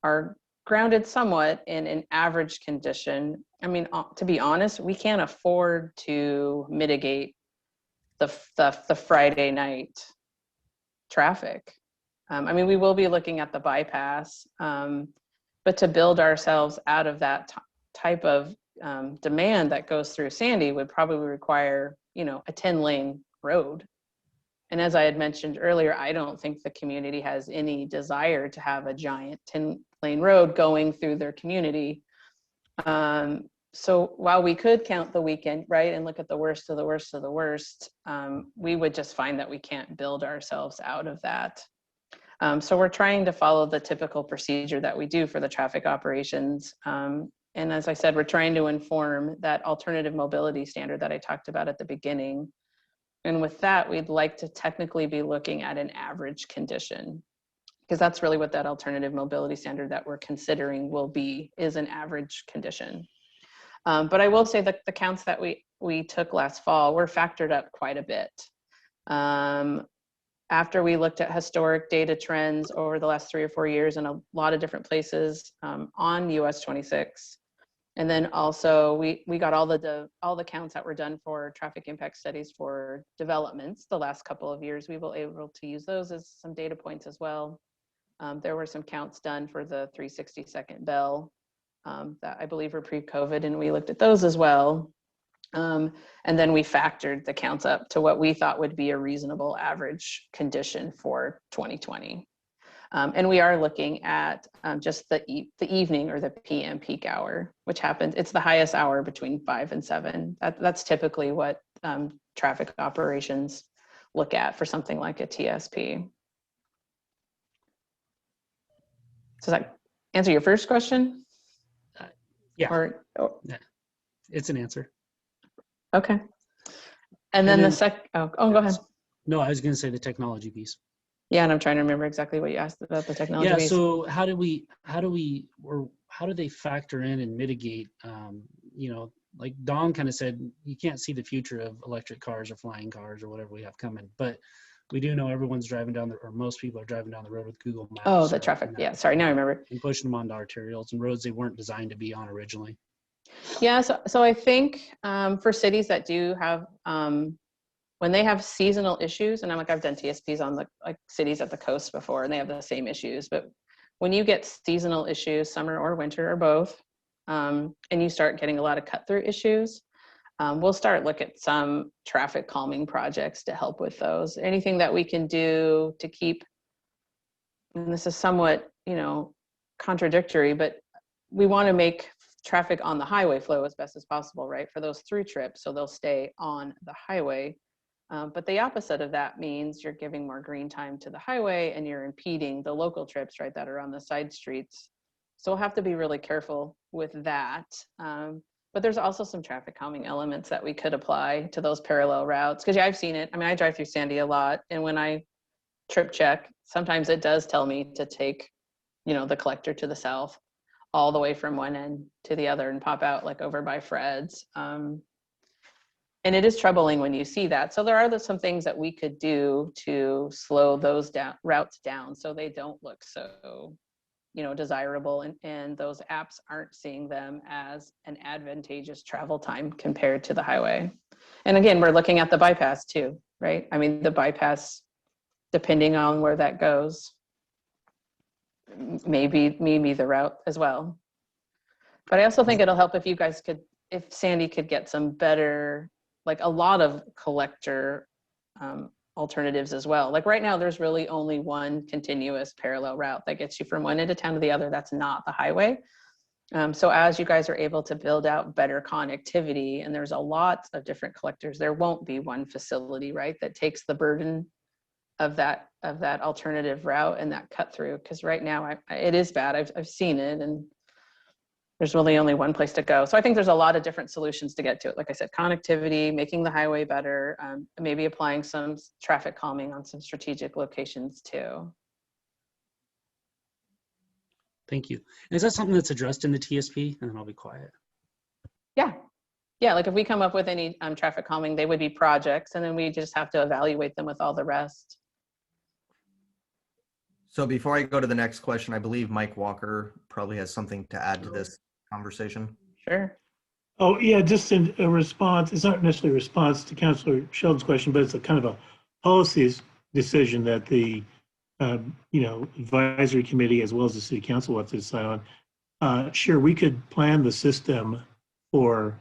are grounded somewhat in an average condition. I mean, to be honest, we can't afford to mitigate the Friday night traffic. We will be looking at the bypass, but to build ourselves out of that type of demand that goes through Sandy would probably require, a 10-lane road. And as I had mentioned earlier, I don't think the community has any desire to have a giant 10-lane road going through their community. So while we could count the weekend, right, and look at the worst of the worst of the worst, we would just find that we can't build ourselves out of that. So we're trying to follow the typical procedure that we do for the traffic operations. And as I said, we're trying to inform that alternative mobility standard that I talked about at the beginning. And with that, we'd like to technically be looking at an average condition, because that's really what that alternative mobility standard that we're considering will be, is an average condition. But I will say that the counts that we took last fall were factored up quite a bit. After we looked at historic data trends over the last 3 or 4 years in a lot of different places on US 26, And then also we got all the counts that were done for traffic impact studies for developments the last couple of years. We were able to use those as some data points as well. There were some counts done for the 360-second bell that I believe were pre-COVID, and we looked at those as well. And then we factored the counts up to what we thought would be a reasonable average condition for 2020. And we are looking at just the evening or the PM peak hour, which happens, it's the highest hour between 5 and 7. That's typically what traffic operations look at for something like a TSP. Does that answer your first question? Yeah. Or, oh. Yeah, it's an answer. Okay. And then the go ahead. No, I was going to say the technology piece. Yeah, and I'm trying to remember exactly what you asked about the technology. Yeah. piece. So how do they factor in and mitigate? Like Don kind of said, you can't see the future of electric cars or flying cars or whatever we have coming, but we do know everyone's driving down or most people are driving down the road with Google Maps. Oh, the traffic. Yeah, sorry, now I remember. And pushing them onto arterials and roads they weren't designed to be on originally. Yeah, so I think for cities that do have, when they have seasonal issues, and I've done TSPs on cities at the coast before, and they have the same issues, but when you get seasonal issues, summer or winter or both, and you start getting a lot of cut-through issues, we'll start look at some traffic calming projects to help with those. Anything that we can do to keep, and this is somewhat, contradictory, but we want to make traffic on the highway flow as best as possible, right? For those through trips, so they'll stay on the highway. But the opposite of that means you're giving more green time to the highway and you're impeding the local trips, right, that are on the side streets. So we'll have to be really careful with that. But there's also some traffic calming elements that we could apply to those parallel routes. Because I've seen it. I mean, I drive through Sandy a lot. And when I trip check, sometimes it does tell me to take, the collector to the south all the way from one end to the other and pop out like over by Fred's. And it is troubling when you see that. So there are some things that we could do to slow those routes down so they don't look so desirable, and those apps aren't seeing them as an advantageous travel time compared to the highway. And again, we're looking at the bypass too, right? I mean, the bypass, depending on where that goes, maybe the route as well. But I also think it'll help if if Sandy could get some better, like a lot of collector alternatives as well. Like right now, there's really only one continuous parallel route that gets you from one end of town to the other. That's not the highway. So as you guys are able to build out better connectivity, and there's a lot of different collectors, there won't be one facility, right, that takes the burden of that alternative route and that cut through. Because right now, it is bad. I've seen it, and there's really only one place to go. So I think there's a lot of different solutions to get to it. Like I said, connectivity, making the highway better, maybe applying some traffic calming on some strategic locations too. Thank you. And is that something that's addressed in the TSP? And then I'll be quiet. Yeah. Yeah, like if we come up with any traffic calming, they would be projects, and then we just have to evaluate them with all the rest. So before I go to the next question, I believe Mike Walker probably has something to add to this conversation. Sure. Oh, yeah, just in a response. It's not necessarily a response to Councilor Sheldon's question, but it's a kind of a policy decision that the advisory committee as well as the city council will have to decide on. Sure, we could plan the system for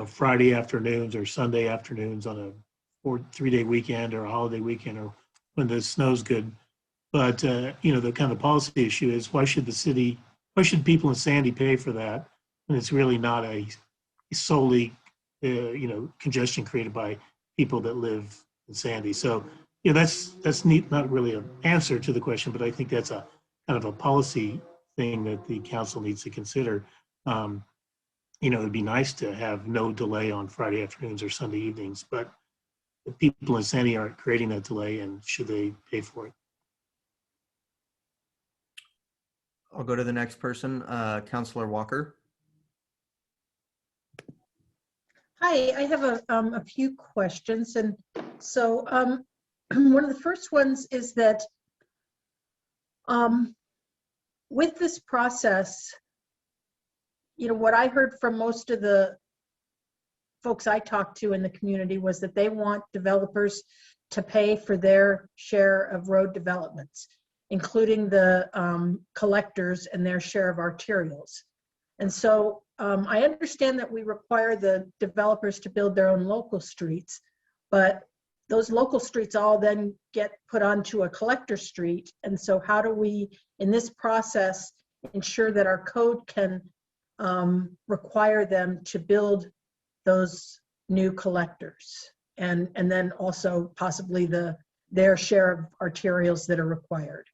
Friday afternoons or Sunday afternoons on a 3-day weekend or a holiday weekend or when the snow's good. But the kind of policy issue is why should people in Sandy pay for that when it's really not a solely congestion created by people that live in Sandy. So that's neat, not really an answer to the question, but I think that's a kind of a policy thing that the council needs to consider. It'd be nice to have no delay on Friday afternoons or Sunday evenings, but the people in Sandy aren't creating that delay, and should they pay for it? I'll go to the next person, Councilor Walker. Hi, I have a few questions. And so one of the first ones is that with this process, what I heard from most of the folks I talked to in the community was that they want developers to pay for their share of road developments, including the collectors and their share of arterials. And so I understand that we require the developers to build their own local streets, but those local streets all then get put onto a collector street. And so how do we, in this process, ensure that our code can require them to build those new collectors, and then also possibly their share of arterials that are required?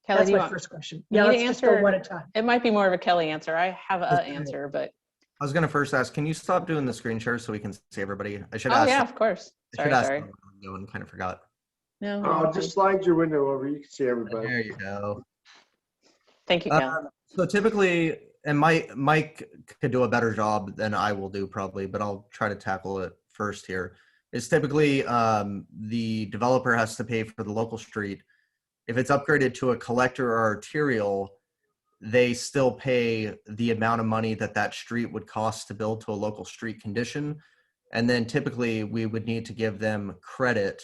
Kelly, That's do you my want first question. me Yeah, to let's just go answer? one at a time. It might be more of a Kelly answer. I have an answer, but I was gonna first ask, can you stop doing the screen share so we can see everybody? I should oh ask. yeah, of course. I should Sorry. ask and kind of forgot. No. Just slide your window over. You can see everybody. There you go. Thank you, Kelly. So typically, and Mike could do a better job than I will do probably, but I'll try to tackle it first here. Is typically the developer has to pay for the local street. If it's upgraded to a collector or arterial, they still pay the amount of money that street would cost to build to a local street condition. And then typically we would need to give them credit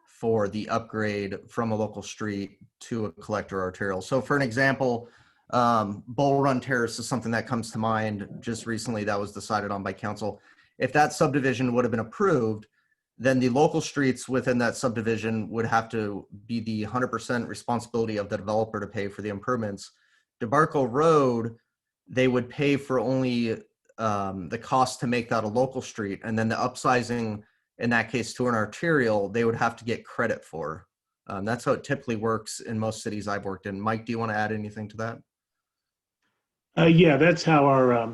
for the upgrade from a local street to a collector or arterial. So for an example, Bull Run Terrace is something that comes to mind just recently that was decided on by council. If that subdivision would have been approved, then the local streets within that subdivision would have to be the 100% responsibility of the developer to pay for the improvements. DeBarco Road, they would pay for only the cost to make that a local street, and then the upsizing in that case to an arterial, they would have to get credit for. That's how it typically works in most cities I've worked in. Mike, do you want to add anything to that? Yeah, that's how our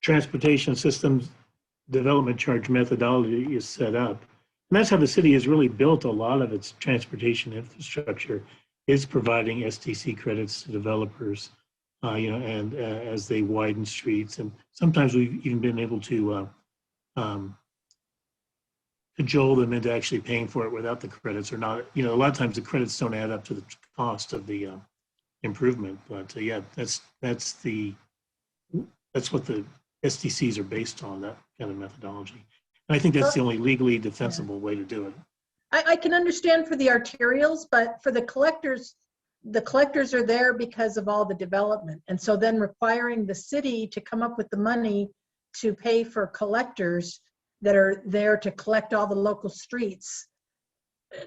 transportation systems development charge methodology is set up. And that's how the city has really built a lot of its transportation infrastructure, is providing STC credits to developers, and as they widen streets. And sometimes we've even been able to cajole them into actually paying for it without the credits or not. A lot of times the credits don't add up to the cost of the improvement. But yeah, that's what the STCs are based on, that kind of methodology. And I think that's the only legally defensible way to do it. I can understand for the arterials, but for the collectors are there because of all the development. And so then requiring the city to come up with the money to pay for collectors that are there to collect all the local streets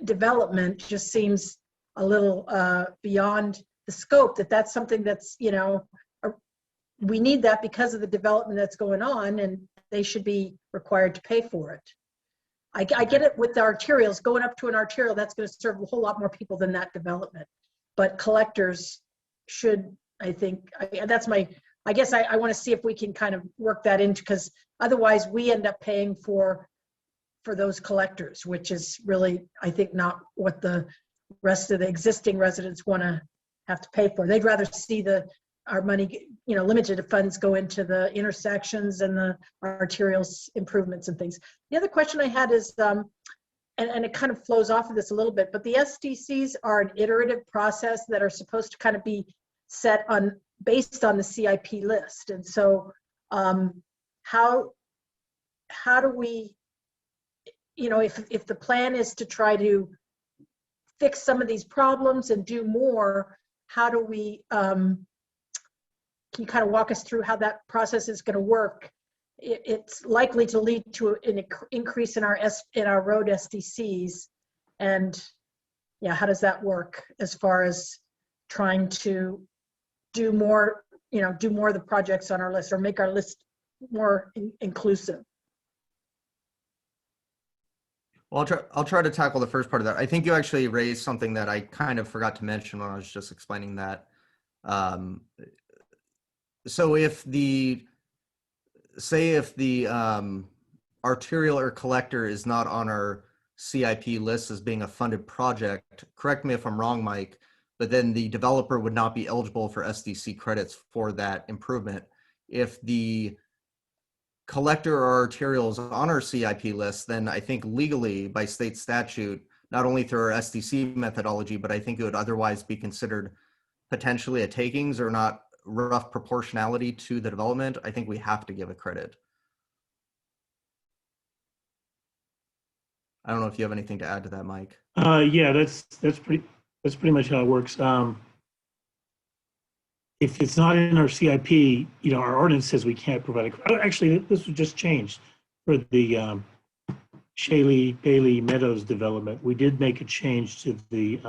development just seems a little beyond the scope. That's something that's, we need that because of the development that's going on, and they should be required to pay for it. I get it with the arterials. Going up to an arterial, that's going to serve a whole lot more people than that development. But collectors should, I think, I guess I want to see if we can kind of work that into, because otherwise we end up paying for those collectors, which is really, I think, not what the rest of the existing residents want to have to pay for. They'd rather see our money, limited funds go into the intersections and the arterials improvements and things. The other question I had is, and it kind of flows off of this a little bit, but the SDCs are an iterative process that are supposed to kind of be set based on the CIP list. And so how do we, if the plan is to try to fix some of these problems and do more, how do we, can you kind of walk us through how that process is going to work? It's likely to lead to an increase in our road SDCs, and yeah, how does that work as far as trying to do more of the projects on our list, or make our list more inclusive? Well, I'll try to tackle the first part of that. I think you actually raised something that I kind of forgot to mention when I was just explaining that. So if the arterial or collector is not on our CIP list as being a funded project, correct me if I'm wrong, Mike, but then the developer would not be eligible for SDC credits for that improvement. If the collector or arterial is on our CIP list, then I think legally by state statute, not only through our SDC methodology, but I think it would otherwise be considered potentially a takings or not rough proportionality to the development, I think we have to give a credit. I don't know if you have anything to add to that, Mike. Yeah, that's pretty much how it works. If it's not in our CIP, our ordinance says we can't provide actually, this was just changed for the Shaley Bailey Meadows development. We did make a change to the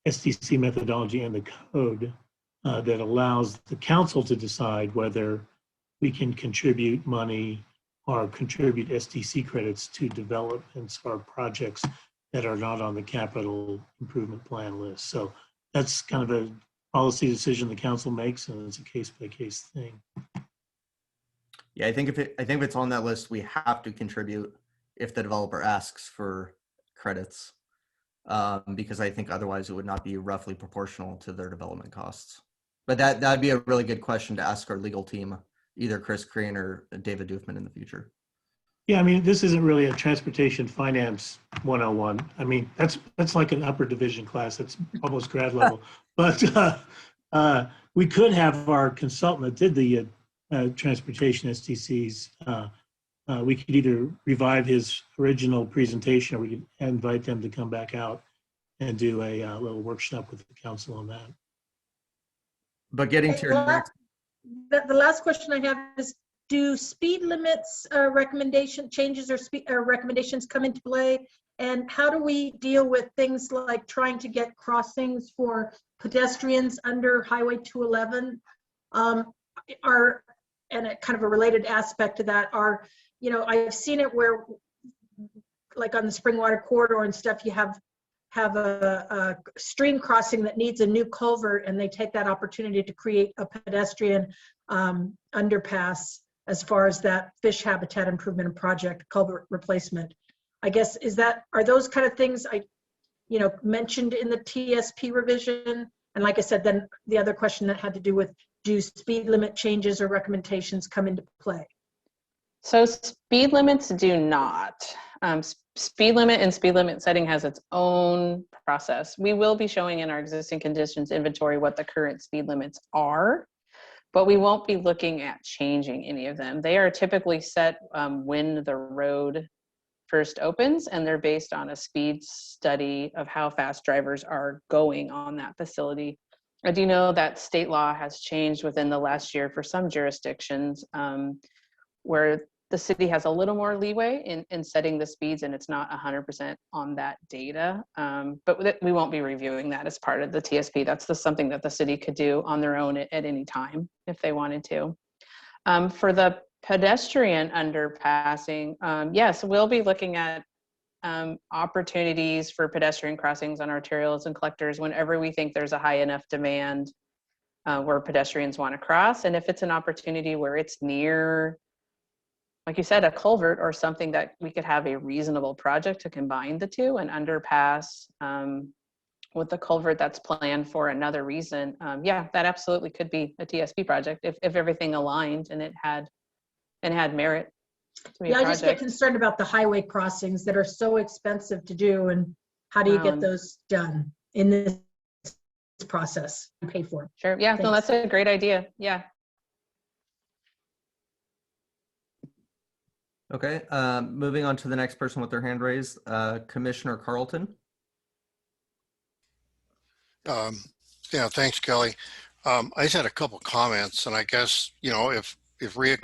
SDC methodology and the code that allows the council to decide whether we can contribute money or contribute SDC credits to developments or projects that are not on the capital improvement plan list. So that's kind of a policy decision the council makes, and it's a case-by-case thing. Yeah, I think if it's on that list, we have to contribute if the developer asks for credits, because I think otherwise it would not be roughly proportional to their development costs. But that'd be a really good question to ask our legal team, either Chris Crane or David Doofman in the future. Yeah, I mean, this isn't really a transportation finance 101. I mean, that's like an upper division class. That's almost grad level. But we could have our consultant that did the transportation STCs. We could either revive his original presentation, or we could invite them to come back out and do a little workshop with the council on that. But getting to your next, the last question I have is, do speed limits recommendation changes or recommendations come into play? And how do we deal with things like trying to get crossings for pedestrians under Highway 211? And a kind of a related aspect to that are, I've seen it where, like on the Springwater corridor and stuff, you have a stream crossing that needs a new culvert, and they take that opportunity to create a pedestrian underpass as far as that fish habitat improvement and project culvert replacement. I guess, are those kind of things mentioned in the TSP revision? And like I said, then the other question that had to do with, do speed limit changes or recommendations come into play? So speed limits do not. Speed limit and speed limit setting has its own process. We will be showing in our existing conditions inventory what the current speed limits are, but we won't be looking at changing any of them. They are typically set when the road first opens, and they're based on a speed study of how fast drivers are going on that facility. I do know that state law has changed within the last year for some jurisdictions, where the city has a little more leeway in setting the speeds, and it's not 100% on that data. But we won't be reviewing that as part of the TSP. That's just something that the city could do on their own at any time if they wanted to. For the pedestrian underpassing, yes, we'll be looking at opportunities for pedestrian crossings on arterials and collectors whenever we think there's a high enough demand where pedestrians want to cross. And if it's an opportunity where it's near, like you said, a culvert or something that we could have a reasonable project to combine the two, an underpass with the culvert that's planned for another reason, yeah, that absolutely could be a TSP project if everything aligned and it had merit. Yeah, I just get concerned about the highway crossings that are so expensive to do, and how do you get those done in this process and pay for them? Sure, yeah, no, that's a great idea, yeah. okay, moving on to the next person with their hand raised, Commissioner Carlton. Yeah, thanks, Kelly. I just had a couple comments, and I guess, if Rhea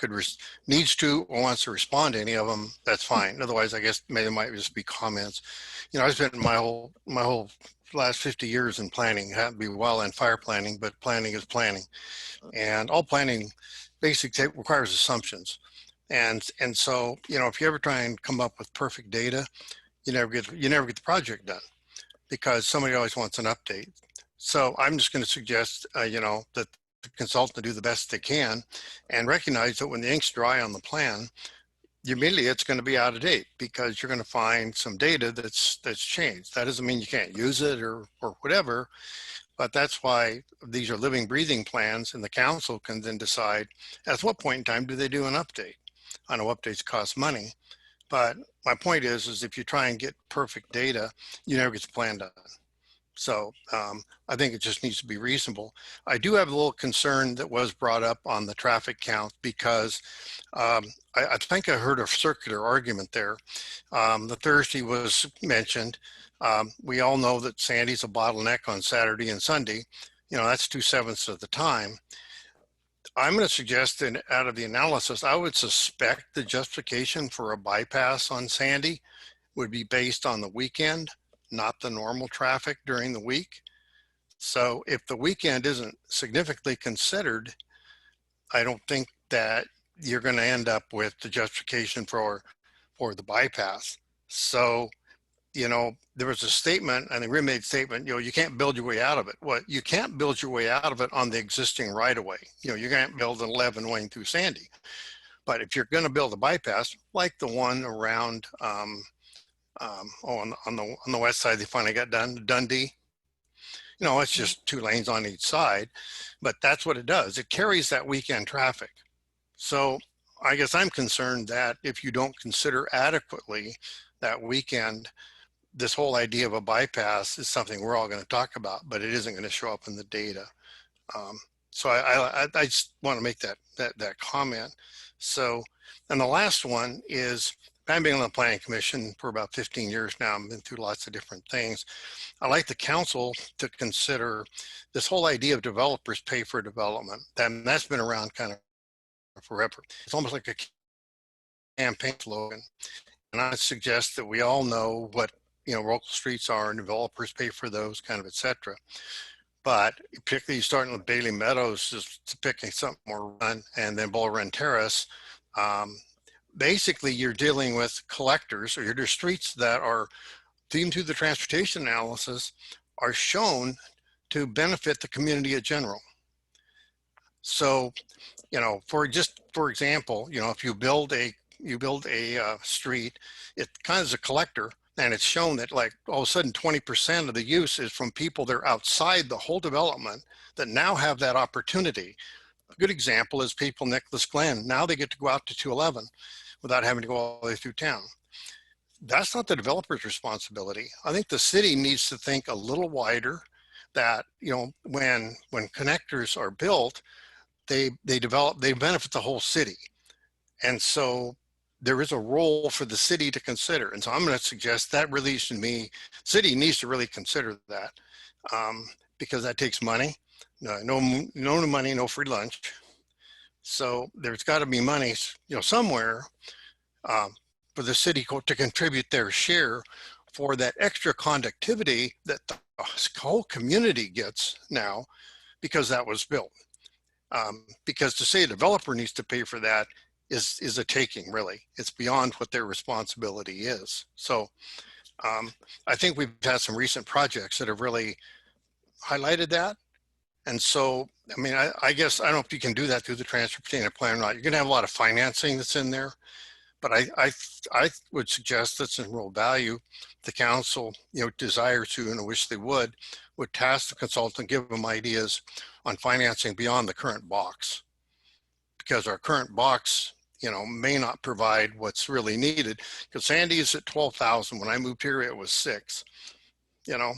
needs to or wants to respond to any of them, that's fine. Otherwise, I guess maybe it might just be comments. I spent my whole last 50 years in planning. It happened to be wildland fire planning, but planning is planning, and all planning basically requires assumptions. And so, if you ever try and come up with perfect data, you never get the project done, because somebody always wants an update. So I'm just going to suggest, that the consultant do the best they can, and recognize that when the ink's dry on the plan, immediately it's going to be out of date, because you're going to find some data that's changed. That doesn't mean you can't use it or whatever, but that's why these are living, breathing plans, and the council can then decide at what point in time do they do an update. I know updates cost money, but my point is if you try and get perfect data, you never get the plan done. So I think it just needs to be reasonable. I do have a little concern that was brought up on the traffic count because I think I heard a circular argument there. The Thursday was mentioned. We all know that Sandy's a bottleneck on Saturday and Sunday. You know, that's 2/7 of the time. I'm going to suggest that out of the analysis, I would suspect the justification for a bypass on Sandy would be based on the weekend, not the normal traffic during the week. So if the weekend isn't significantly considered, I don't think that you're going to end up with the justification for the bypass. So, you know, there was a statement, and the remade statement, you know, you can't build your way out of it. Well, you can't build your way out of it on the existing right of way. You know, you can't build an 11 lane through Sandy. But if you're going to build a bypass, like the one around, on the west side, they finally got done, Dundee. You know, it's just 2 lanes on each side, but that's what it does. It carries that weekend traffic. So I guess I'm concerned that if you don't consider adequately that weekend, this whole idea of a bypass is something we're all going to talk about, but it isn't going to show up in the data. So I just want to make that comment. So, and the last one is, I've been on the Planning Commission for about 15 years now. I've been through lots of different things. I like the council to consider this whole idea of developers pay for development. That's been around kind of forever. It's almost like a campaign slogan. And I suggest that we all know what, you know, local streets are and developers pay for those, kind of, et cetera. But particularly starting with Bailey Meadows, just picking something more run, and then Bull Run Terrace, basically you're dealing with collectors, or your streets that are, even through the transportation analysis, are shown to benefit the community in general. So, you know, for example, you know, if you build a street, it kind of is a collector, and it's shown that, like, all of a sudden 20% of the use is from people that are outside the whole development that now have that opportunity. A good example is people Nicholas Glen. Now they get to go out to 211 without having to go all the way through town. That's not the developer's responsibility. I think the city needs to think a little wider, that, you know, when connectors are built, they benefit the whole city. And so there is a role for the city to consider. And so I'm going to suggest that really, to me, city needs to really consider that, because that takes money. No money, no free lunch. So there's got to be money, you know, somewhere for the city to contribute their share for that extra conductivity that the whole community gets now, because that was built. Because to say a developer needs to pay for that is a taking, really. It's beyond what their responsibility is. So I think we've had some recent projects that have really highlighted that. And so, I mean, I guess, I don't know if you can do that through the transportation plan or not. You're going to have a lot of financing that's in there, but I would suggest that's in real value. The council, you know, desires to, and I wish they would task the consultant, give them ideas on financing beyond the current box, because our current box, you know, may not provide what's really needed. Because Sandy is at 12,000. When I moved here, it was 6. You know,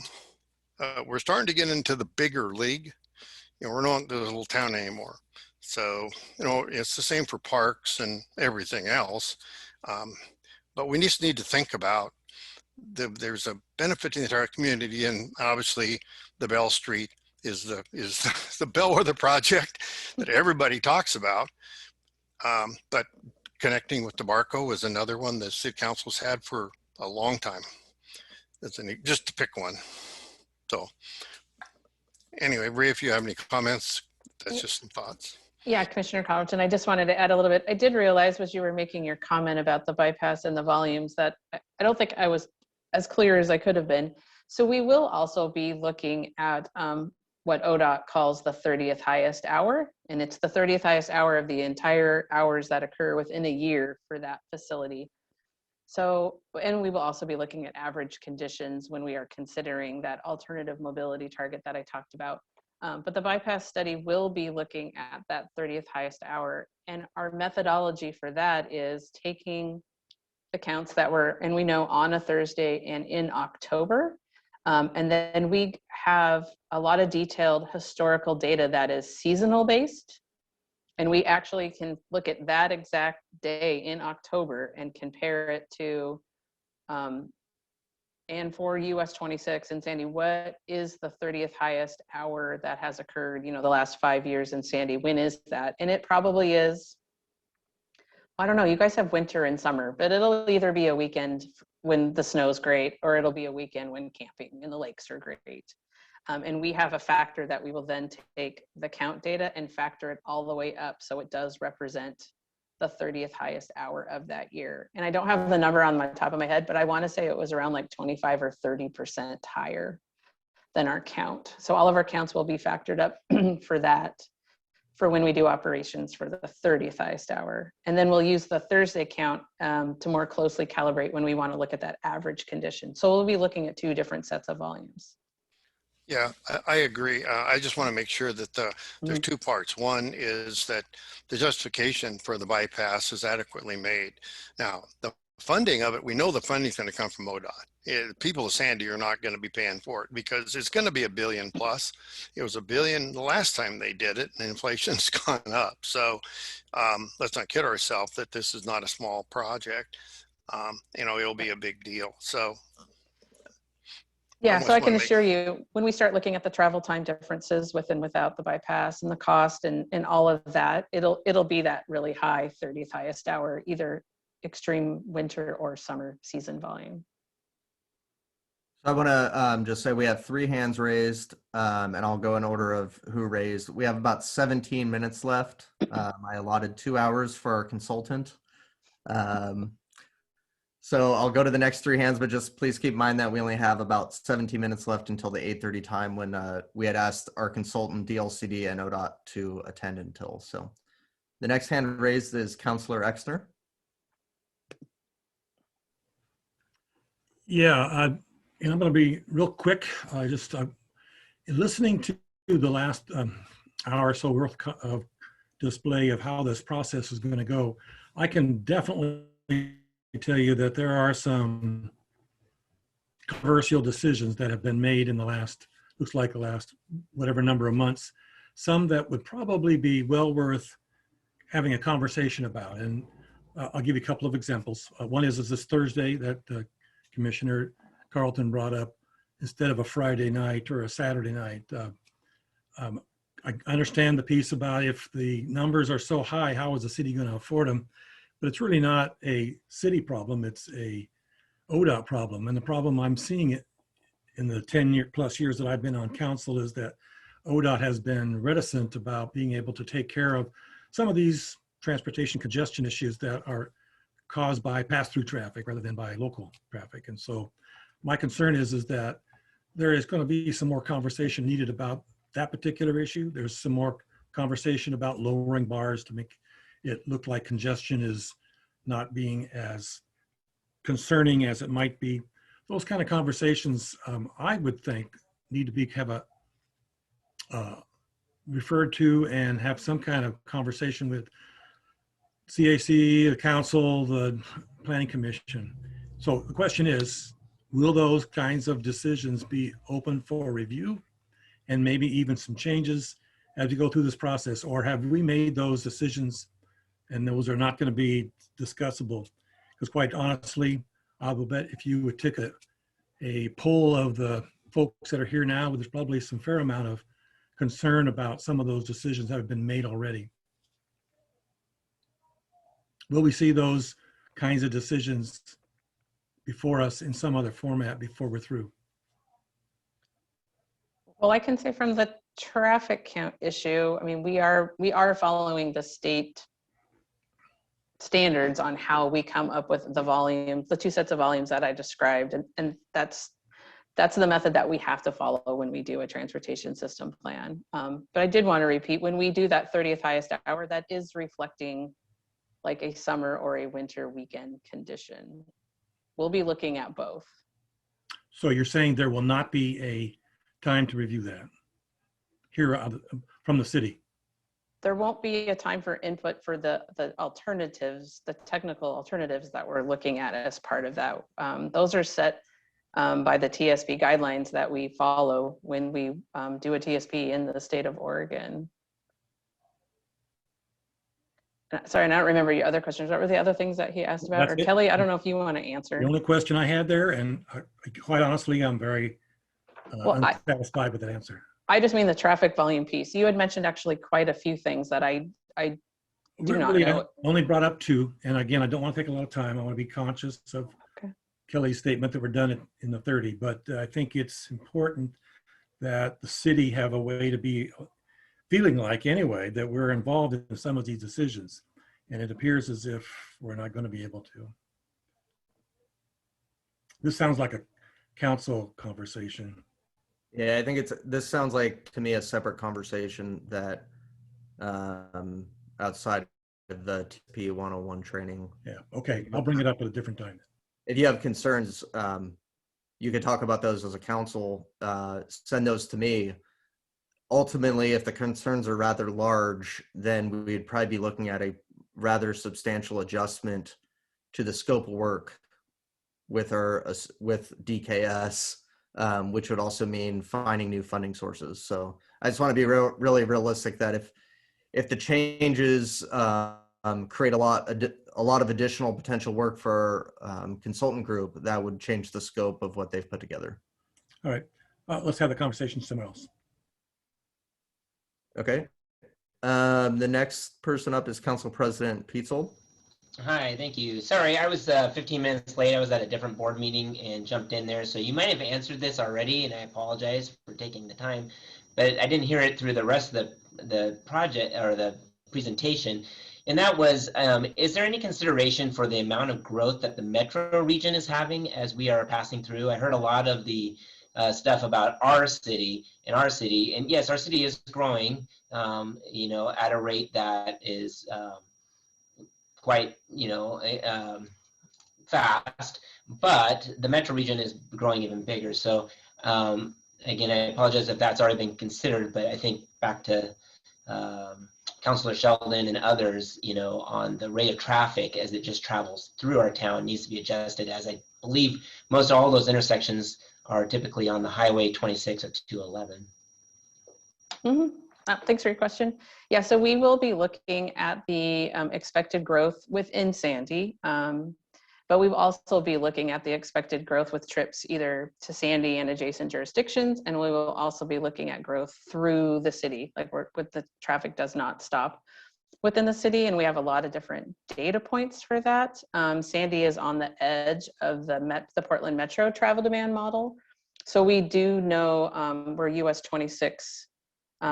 we're starting to get into the bigger league. You know, we're not the little town anymore. So, you know, it's the same for parks and everything else. But we just need to think about there's a benefit to the entire community, and obviously the Bell Street is the bellwether project that everybody talks about. But connecting with DeBarco is another one that city council's had for a long time. Just to pick one. So anyway, Ray, if you have any comments, that's just some thoughts. Yeah, Commissioner Collerton, I just wanted to add a little bit. I did realize as you were making your comment about the bypass and the volumes that I don't think I was as clear as I could have been. So we will also be looking at what ODOT calls the 30th highest hour, and it's the 30th highest hour of the entire hours that occur within a year for that facility. So, and we will also be looking at average conditions when we are considering that alternative mobility target that I talked about. But the bypass study will be looking at that 30th highest hour, and our methodology for that is taking the counts that were, and we know, on a Thursday and in October. And then we have a lot of detailed historical data that is seasonal based. And we actually can look at that exact day in October and compare it to, and for US 26 and Sandy, what is the 30th highest hour that has occurred, you know, the last 5 years in Sandy? When is that? And it probably is, I don't know, you guys have winter and summer, but it'll either be a weekend when the snow's great, or it'll be a weekend when camping and the lakes are great. And we have a factor that we will then take the count data and factor it all the way up. So it does represent the 30th highest hour of that year. And I don't have the number on my top of my head, but I want to say it was around like 25 or 30% higher than our count. So all of our counts will be factored up for that, for when we do operations for the 30th highest hour. And then we'll use the Thursday count to more closely calibrate when we want to look at that average condition. So we'll be looking at 2 different sets of volumes. Yeah, I agree. I just want to make sure that there's 2 parts. One is that the justification for the bypass is adequately made. Now, the funding of it, we know the funding is going to come from ODOT. People of Sandy are not going to be paying for it because it's going to be $1 billion plus. It was $1 billion the last time they did it, and inflation's gone up. So let's not kid ourselves that this is not a small project. You know, it'll be a big deal. So. Yeah, so I can assure you, when we start looking at the travel time differences with and without the bypass and the cost and all of that, it'll be that really high 30th highest hour, either extreme winter or summer season volume. So I want to just say we have 3 hands raised, and I'll go in order of who raised. We have about 17 minutes left. I allotted 2 hours for our consultant. So I'll go to the next 3 hands, but just please keep in mind that we only have about 17 minutes left until the 8:30 time when we had asked our consultant DLCD and ODOT to attend until. So the next hand raised is Councillor Exner. Yeah, and I'm going to be real quick. Listening to the last hour or so worth of display of how this process is going to go, I can definitely tell you that there are some controversial decisions that have been made in the last, looks like the last whatever number of months, some that would probably be well worth having a conversation about. And I'll give you a couple of examples. One is this Thursday that Commissioner Carlton brought up instead of a Friday night or a Saturday night. I understand the piece about if the numbers are so high, how is the city going to afford them? But it's really not a city problem, it's a ODOT problem. And the problem I'm seeing it in the 10+ years that I've been on council is that ODOT has been reticent about being able to take care of some of these transportation congestion issues that are caused by pass-through traffic rather than by local traffic. And so my concern is that there is going to be some more conversation needed about that particular issue. There's some more conversation about lowering bars to make it look like congestion is not being as concerning as it might be. Those kind of conversations, I would think, need to be referred to and have some kind of conversation with CAC, the council, the planning commission. So the question is, will those kinds of decisions be open for review and maybe even some changes as we go through this process? Or have we made those decisions and those are not going to be discussable? Because quite honestly, I will bet if you would take a poll of the folks that are here now, there's probably some fair amount of concern about some of those decisions that have been made already. Will we see those kinds of decisions before us in some other format before we're through? Well, I can say from the traffic count issue, I mean, we are following the state standards on how we come up with the volumes, the 2 sets of volumes that I described. And that's the method that we have to follow when we do a transportation system plan. But I did want to repeat, when we do that 30th highest hour, that is reflecting like a summer or a winter weekend condition. We'll be looking at both. So you're saying there will not be a time to review that here from the city? There won't be a time for input for the alternatives, the technical alternatives that we're looking at as part of that. Those are set by the TSP guidelines that we follow when we do a TSP in the state of Oregon. Sorry, and I don't remember your other questions. What were the other things that he asked about? That's Or it. Kelly, I don't know if you want to answer. The only question I had there, and quite honestly, I'm very unsatisfied with that answer. I just mean the traffic volume piece. You had mentioned actually quite a few things that I do not Really, know. I only brought up two, and again, I don't want to take a lot of time. I want to be conscious of Kelly's statement that we're done in the 30, but I think it's important that the city have a way to be feeling like, anyway, that we're involved in some of these decisions, and it appears as if we're not going to be able to. This sounds like a council conversation. Yeah, I think this sounds like to me a separate conversation that outside of the TP 101 training. Yeah, okay, I'll bring it up at a different time. If you have concerns, you could talk about those as a council, send those to me. Ultimately, if the concerns are rather large, then we'd probably be looking at a rather substantial adjustment to the scope of work with DKS, which would also mean finding new funding sources. So I just want to be really realistic that if the changes create a lot of additional potential work for consultant group, that would change the scope of what they've put together. All right, let's have the conversation somewhere else. Okay. The next person up is Council President Pietzel. Hi, thank you. Sorry, I was 15 minutes late. I was at a different board meeting and jumped in there. So you might have answered this already, and I apologize for taking the time, but I didn't hear it through the rest of the project or the presentation. And that was, is there any consideration for the amount of growth that the metro region is having as we are passing through? I heard a lot of the stuff about our city, and yes, our city is growing, you know, at a rate that is quite, you know, fast, but the metro region is growing even bigger. So again, I apologize if that's already been considered, but I think back to Councilor Sheldon and others, you know, on the rate of traffic as it just travels through our town needs to be adjusted, as I believe most all those intersections are typically on the Highway 26 or 211. Thanks for your question. Yeah, so we will be looking at the expected growth within Sandy, but we will also be looking at the expected growth with trips either to Sandy and adjacent jurisdictions, and we will also be looking at growth through the city, like with the traffic does not stop within the city, and we have a lot of different data points for that. Sandy is on the edge of the Portland Metro travel demand model, so we do know where US 26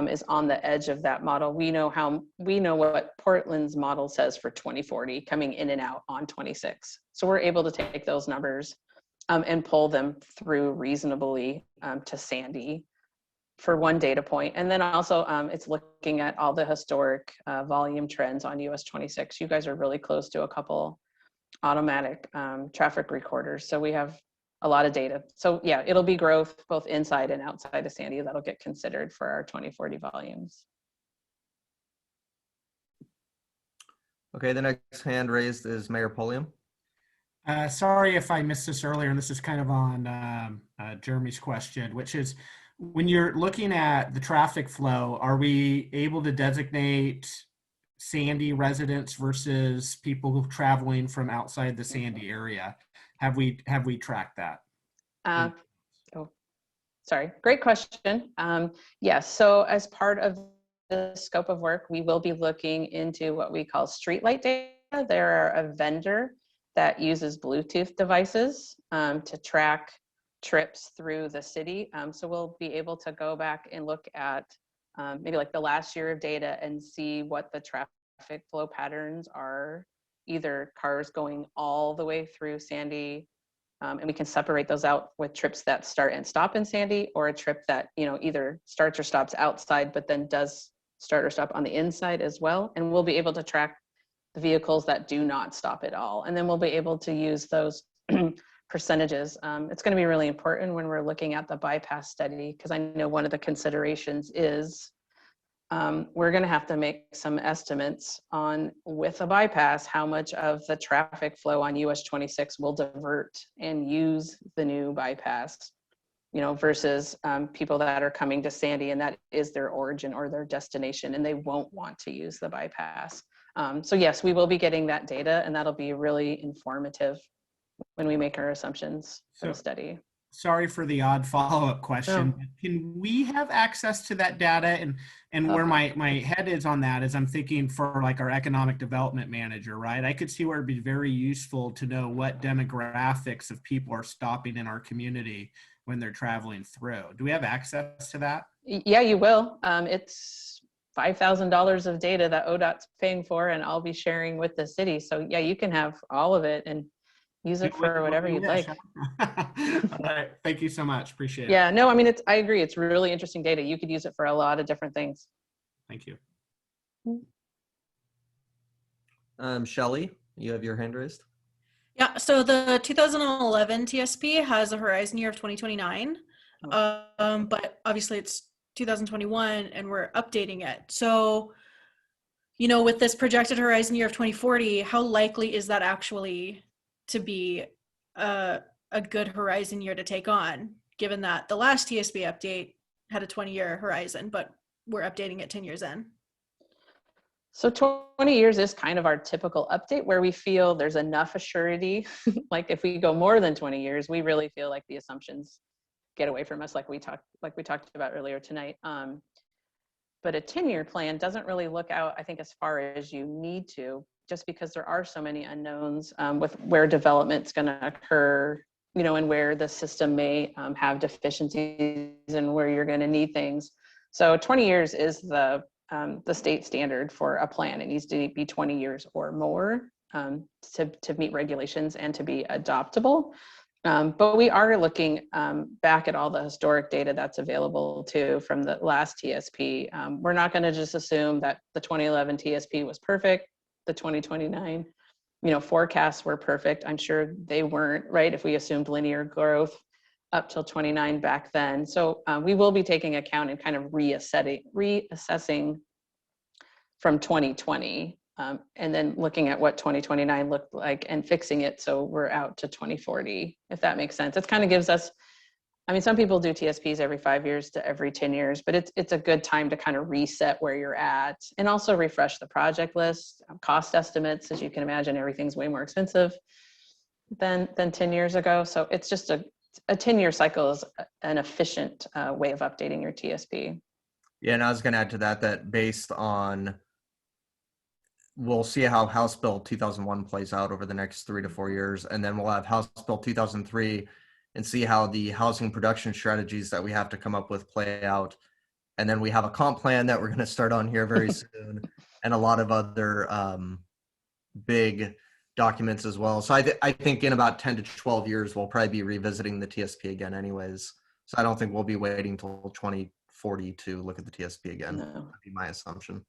is on the edge of that model. We know what Portland's model says for 2040 coming in and out on 26. So we're able to take those numbers and pull them through reasonably to Sandy for one data point. And then also it's looking at all the historic volume trends on US 26. You guys are really close to a couple automatic traffic recorders. So we have a lot of data. So yeah, it'll be growth both inside and outside of Sandy that'll get considered for our 2040 volumes. Okay, the next hand raised is Mayor Pulliam. Sorry if I missed this earlier, and this is kind of on Jeremy's question, which is when you're looking at the traffic flow, are we able to designate Sandy residents versus people traveling from outside the Sandy area? Have we tracked that? Oh, sorry, great question. Yes, so as part of the scope of work, we will be looking into what we call streetlight data. They're a vendor that uses Bluetooth devices to track trips through the city. So we'll be able to go back and look at maybe like the last year of data and see what the traffic flow patterns are, either cars going all the way through Sandy, and we can separate those out with trips that start and stop in Sandy, or a trip that, you know, either starts or stops outside, but then does start or stop on the inside as well. And we'll be able to track the vehicles that do not stop at all. And then we'll be able to use those percentages. It's going to be really important when we're looking at the bypass study, because I know one of the considerations is we're going to have to make some estimates on, with a bypass, how much of the traffic flow on US 26 will divert and use the new bypass, you know, versus people that are coming to Sandy and that is their origin or their destination and they won't want to use the bypass. So yes, we will be getting that data and that'll be really informative when we make our assumptions for the study. Sorry for the odd follow-up question. Oh. Can we have access to that data? And where my head is on that is I'm thinking for like our economic development manager, right? I could see where it'd be very useful to know what demographics of people are stopping in our community when they're traveling through. Do we have access to that? Yeah, you will. It's $5,000 of data that ODOT's paying for and I'll be sharing with the city. So yeah, you can have all of it and use it for whatever you'd like. All right. Thank you so much. Appreciate it. Yeah, no, I mean, I agree. It's really interesting data. You could use it for a lot of different things. Thank you. Shelley, you have your hand raised. Yeah, so the 2011 TSP has a horizon year of 2029, but obviously it's 2021 and we're updating it. So, you know, with this projected horizon year of 2040, how likely is that actually to be a good horizon year to take on, given that the last TSP update had a 20-year horizon, but we're updating it 10 years in? So 20 years is kind of our typical update where we feel there's enough assurity. Like if we go more than 20 years, we really feel like the assumptions get away from us, like we talked about earlier tonight. But a 10-year plan doesn't really look out, I think, as far as you need to, just because there are so many unknowns with where development's going to occur, you know, and where the system may have deficiencies and where you're going to need things. So 20 years is the state standard for a plan. It needs to be 20 years or more to meet regulations and to be adoptable. But we are looking back at all the historic data that's available too from the last TSP. We're not going to just assume that the 2011 TSP was perfect. The 2029, you know, forecasts were perfect. I'm sure they weren't, right? If we assumed linear growth up till 29 back then. So we will be taking account and kind of reassessing from 2020 and then looking at what 2029 looked like and fixing it so we're out to 2040, if that makes sense. It kind of gives us, I mean, some people do TSPs every 5 years to every 10 years, but it's a good time to kind of reset where you're at and also refresh the project list, cost estimates. As you can imagine, everything's way more expensive than 10 years ago. So it's just a 10-year cycle is an efficient way of updating your TSP. Yeah, and I was going to add to that based on, we'll see how House Bill 2001 plays out over the next 3 to 4 years, and then we'll have House Bill 2003 and see how the housing production strategies that we have to come up with play out. And then we have a comp plan that we're going to start on here very soon, and a lot of other big documents as well. So I think in about 10 to 12 years, we'll probably be revisiting the TSP again anyways. So I don't think we'll be waiting till 2040 to look at the TSP again. No. That'd be my assumption.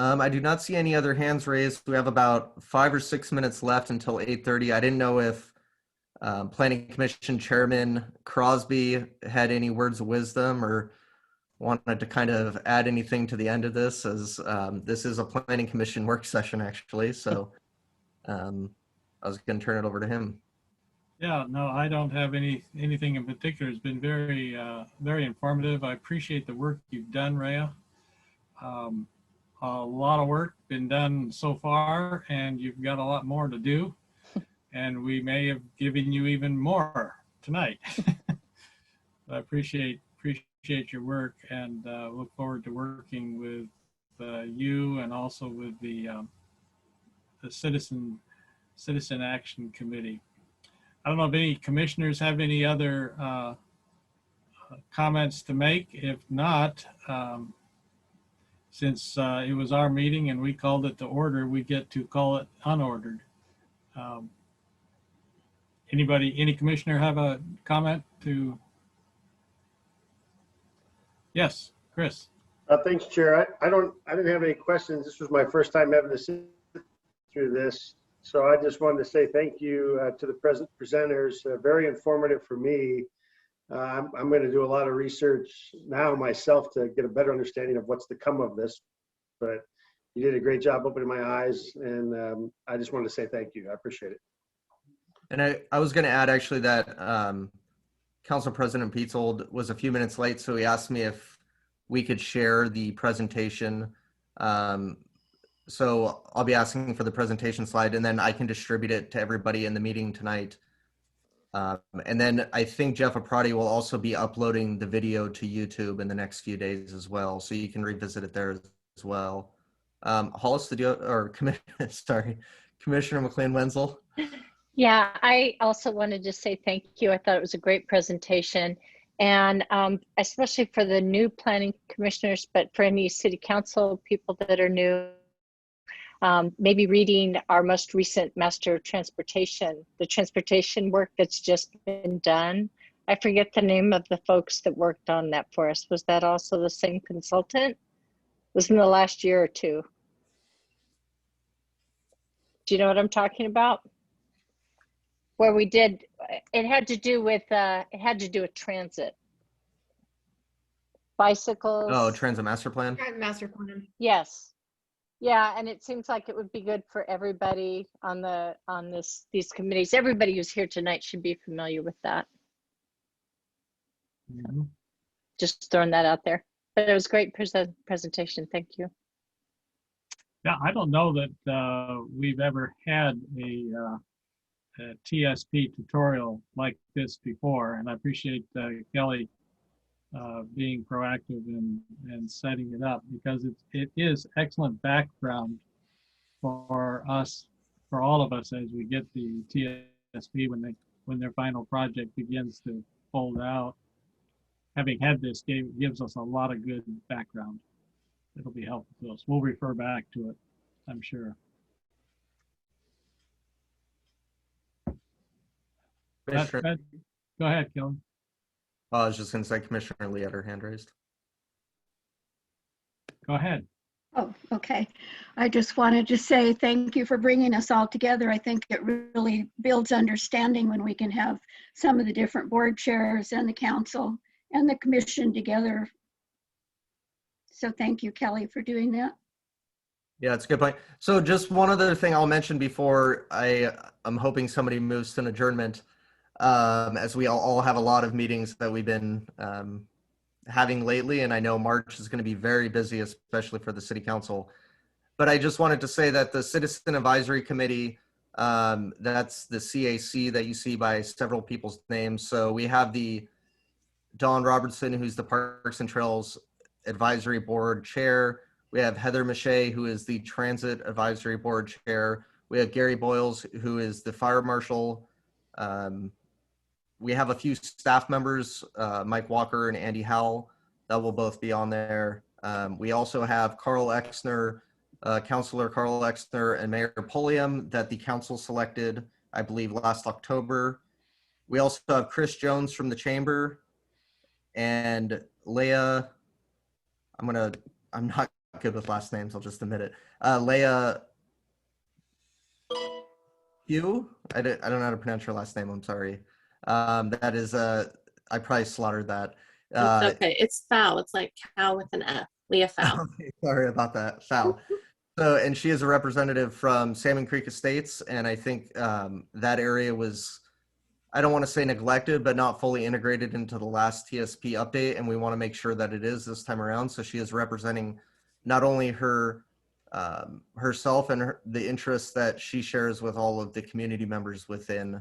I do not see any other hands raised. We have about 5 or 6 minutes left until 8:30. I didn't know if Planning Commission Chairman Crosby had any words of wisdom or wanted to kind of add anything to the end of this, as this is a Planning Commission work session actually. So I was going to turn it over to him. Yeah, no, I don't have anything in particular. It's been very, very informative. I appreciate the work you've done, Rhea. A lot of work been done so far, and you've got a lot more to do. And we may have given you even more tonight. I appreciate your work, and look forward to working with you and also with the Citizen Action Committee. I don't know if any commissioners have any other comments to make. If not, since it was our meeting and we called it to order, we get to call it unordered. Any commissioner have a comment to? Yes, Chris. Thanks, Chair. I didn't have any questions. This was my first time having to sit through this. So I just wanted to say thank you to the presenters. Very informative for me. I'm going to do a lot of research now myself to get a better understanding of what's to come of this. But you did a great job opening my eyes, and I just wanted to say thank you. I appreciate it. And I was going to add actually that Council President Peetzold was a few minutes late, so he asked me if we could share the presentation. So I'll be asking for the presentation slide, and then I can distribute it to everybody in the meeting tonight. And then I think Jeff Aprati will also be uploading the video to YouTube in the next few days as well, so you can revisit it there as well. Hollis, did you, or Commissioner McLean-Wenzel? Yeah, I also wanted to say thank you. I thought it was a great presentation, and especially for the new planning commissioners, but for any city council people that are new, maybe reading our most recent master transportation, the transportation work that's just been done. I forget the name of the folks that worked on that for us. Was that also the same consultant? It was in the last year or two. Do you know what I'm talking about? Where we did, it had to do with transit. Bicycles. Oh, Transit Master Plan? Master plan. Yes. Yeah, and it seems like it would be good for everybody on these committees. Everybody who's here tonight should be familiar with that. Mm-hmm. Just throwing that out there. But it was a great presentation. Thank you. Yeah, I don't know that we've ever had a TSP tutorial like this before, and I appreciate Kelly being proactive and setting it up, because it is excellent background for us, for all of us, as we get the TSP when their final project begins to fold out. Having had this gives us a lot of good background. It'll be helpful to us. We'll refer back to it, I'm sure. Go ahead, Kelly. I was just going to say Commissioner Lee had her hand raised. Go ahead. Oh, okay. I just wanted to say thank you for bringing us all together. I think it really builds understanding when we can have some of the different board chairs and the council and the commission together. So thank you, Kelly, for doing that. Yeah, it's a good point. So just one other thing I'll mention before I'm hoping somebody moves to an adjournment, as we all have a lot of meetings that we've been having lately, and I know March is going to be very busy, especially for the city council. But I just wanted to say that the Citizen Advisory Committee, that's the CAC that you see by several people's names. So we have the Dawn Robertson, who's the Parks and Trails Advisory Board Chair. We have Heather Mache, who is the Transit Advisory Board Chair. We have Gary Boyles, who is the Fire Marshal. We have a few staff members, Mike Walker and Andy Howell, that will both be on there. We also have Carl Exner, Councilor Carl Exner and Mayor Pulliam that the council selected, I believe, last October. We also have Chris Jones from the Chamber and Leah, I'm not good with last names, I'll just admit it. Leah Hugh, I don't know how to pronounce her last name, I'm sorry. That is, I probably slaughtered that. It's okay, it's Fowl, it's like cow with an F, Leah Fowl. Okay, sorry about that, Fowl. So, and she is a representative from Salmon Creek Estates, and I think that area was, I don't want to say neglected, but not fully integrated into the last TSP update, and we want to make sure that it is this time around. So she is representing not only her herself and the interests that she shares with all of the community members within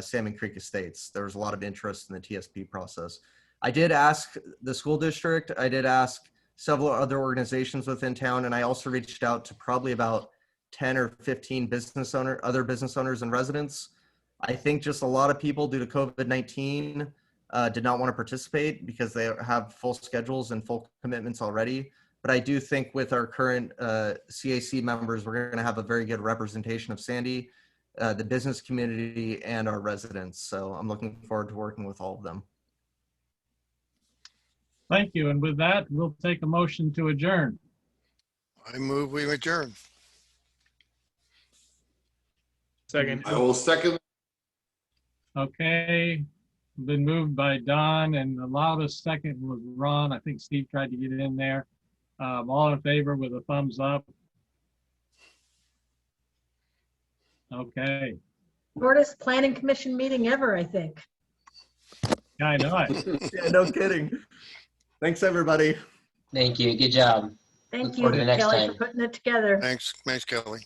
Salmon Creek Estates. There was a lot of interest in the TSP process. I did ask the school district, I did ask several other organizations within town, and I also reached out to probably about 10 or 15 other business owners and residents. I think just a lot of people due to COVID-19 did not want to participate because they have full schedules and full commitments already. But I do think with our current CAC members, we're going to have a very good representation of Sandy, the business community, and our residents. So I'm looking forward to working with all of them. Thank you. And with that, we'll take a motion to adjourn. I move we adjourn. Second. I will second. Okay. Been moved by Don, and the loudest second was Ron. I think Steve tried to get in there. All in favor with a thumbs up. Okay. Shortest planning commission meeting ever, I think. Yeah, I know it. Yeah, no kidding. Thanks, everybody. Thank you. Good job. Thank Look you, forward to the next Kelly, time. for putting it together. Thanks, Kelly.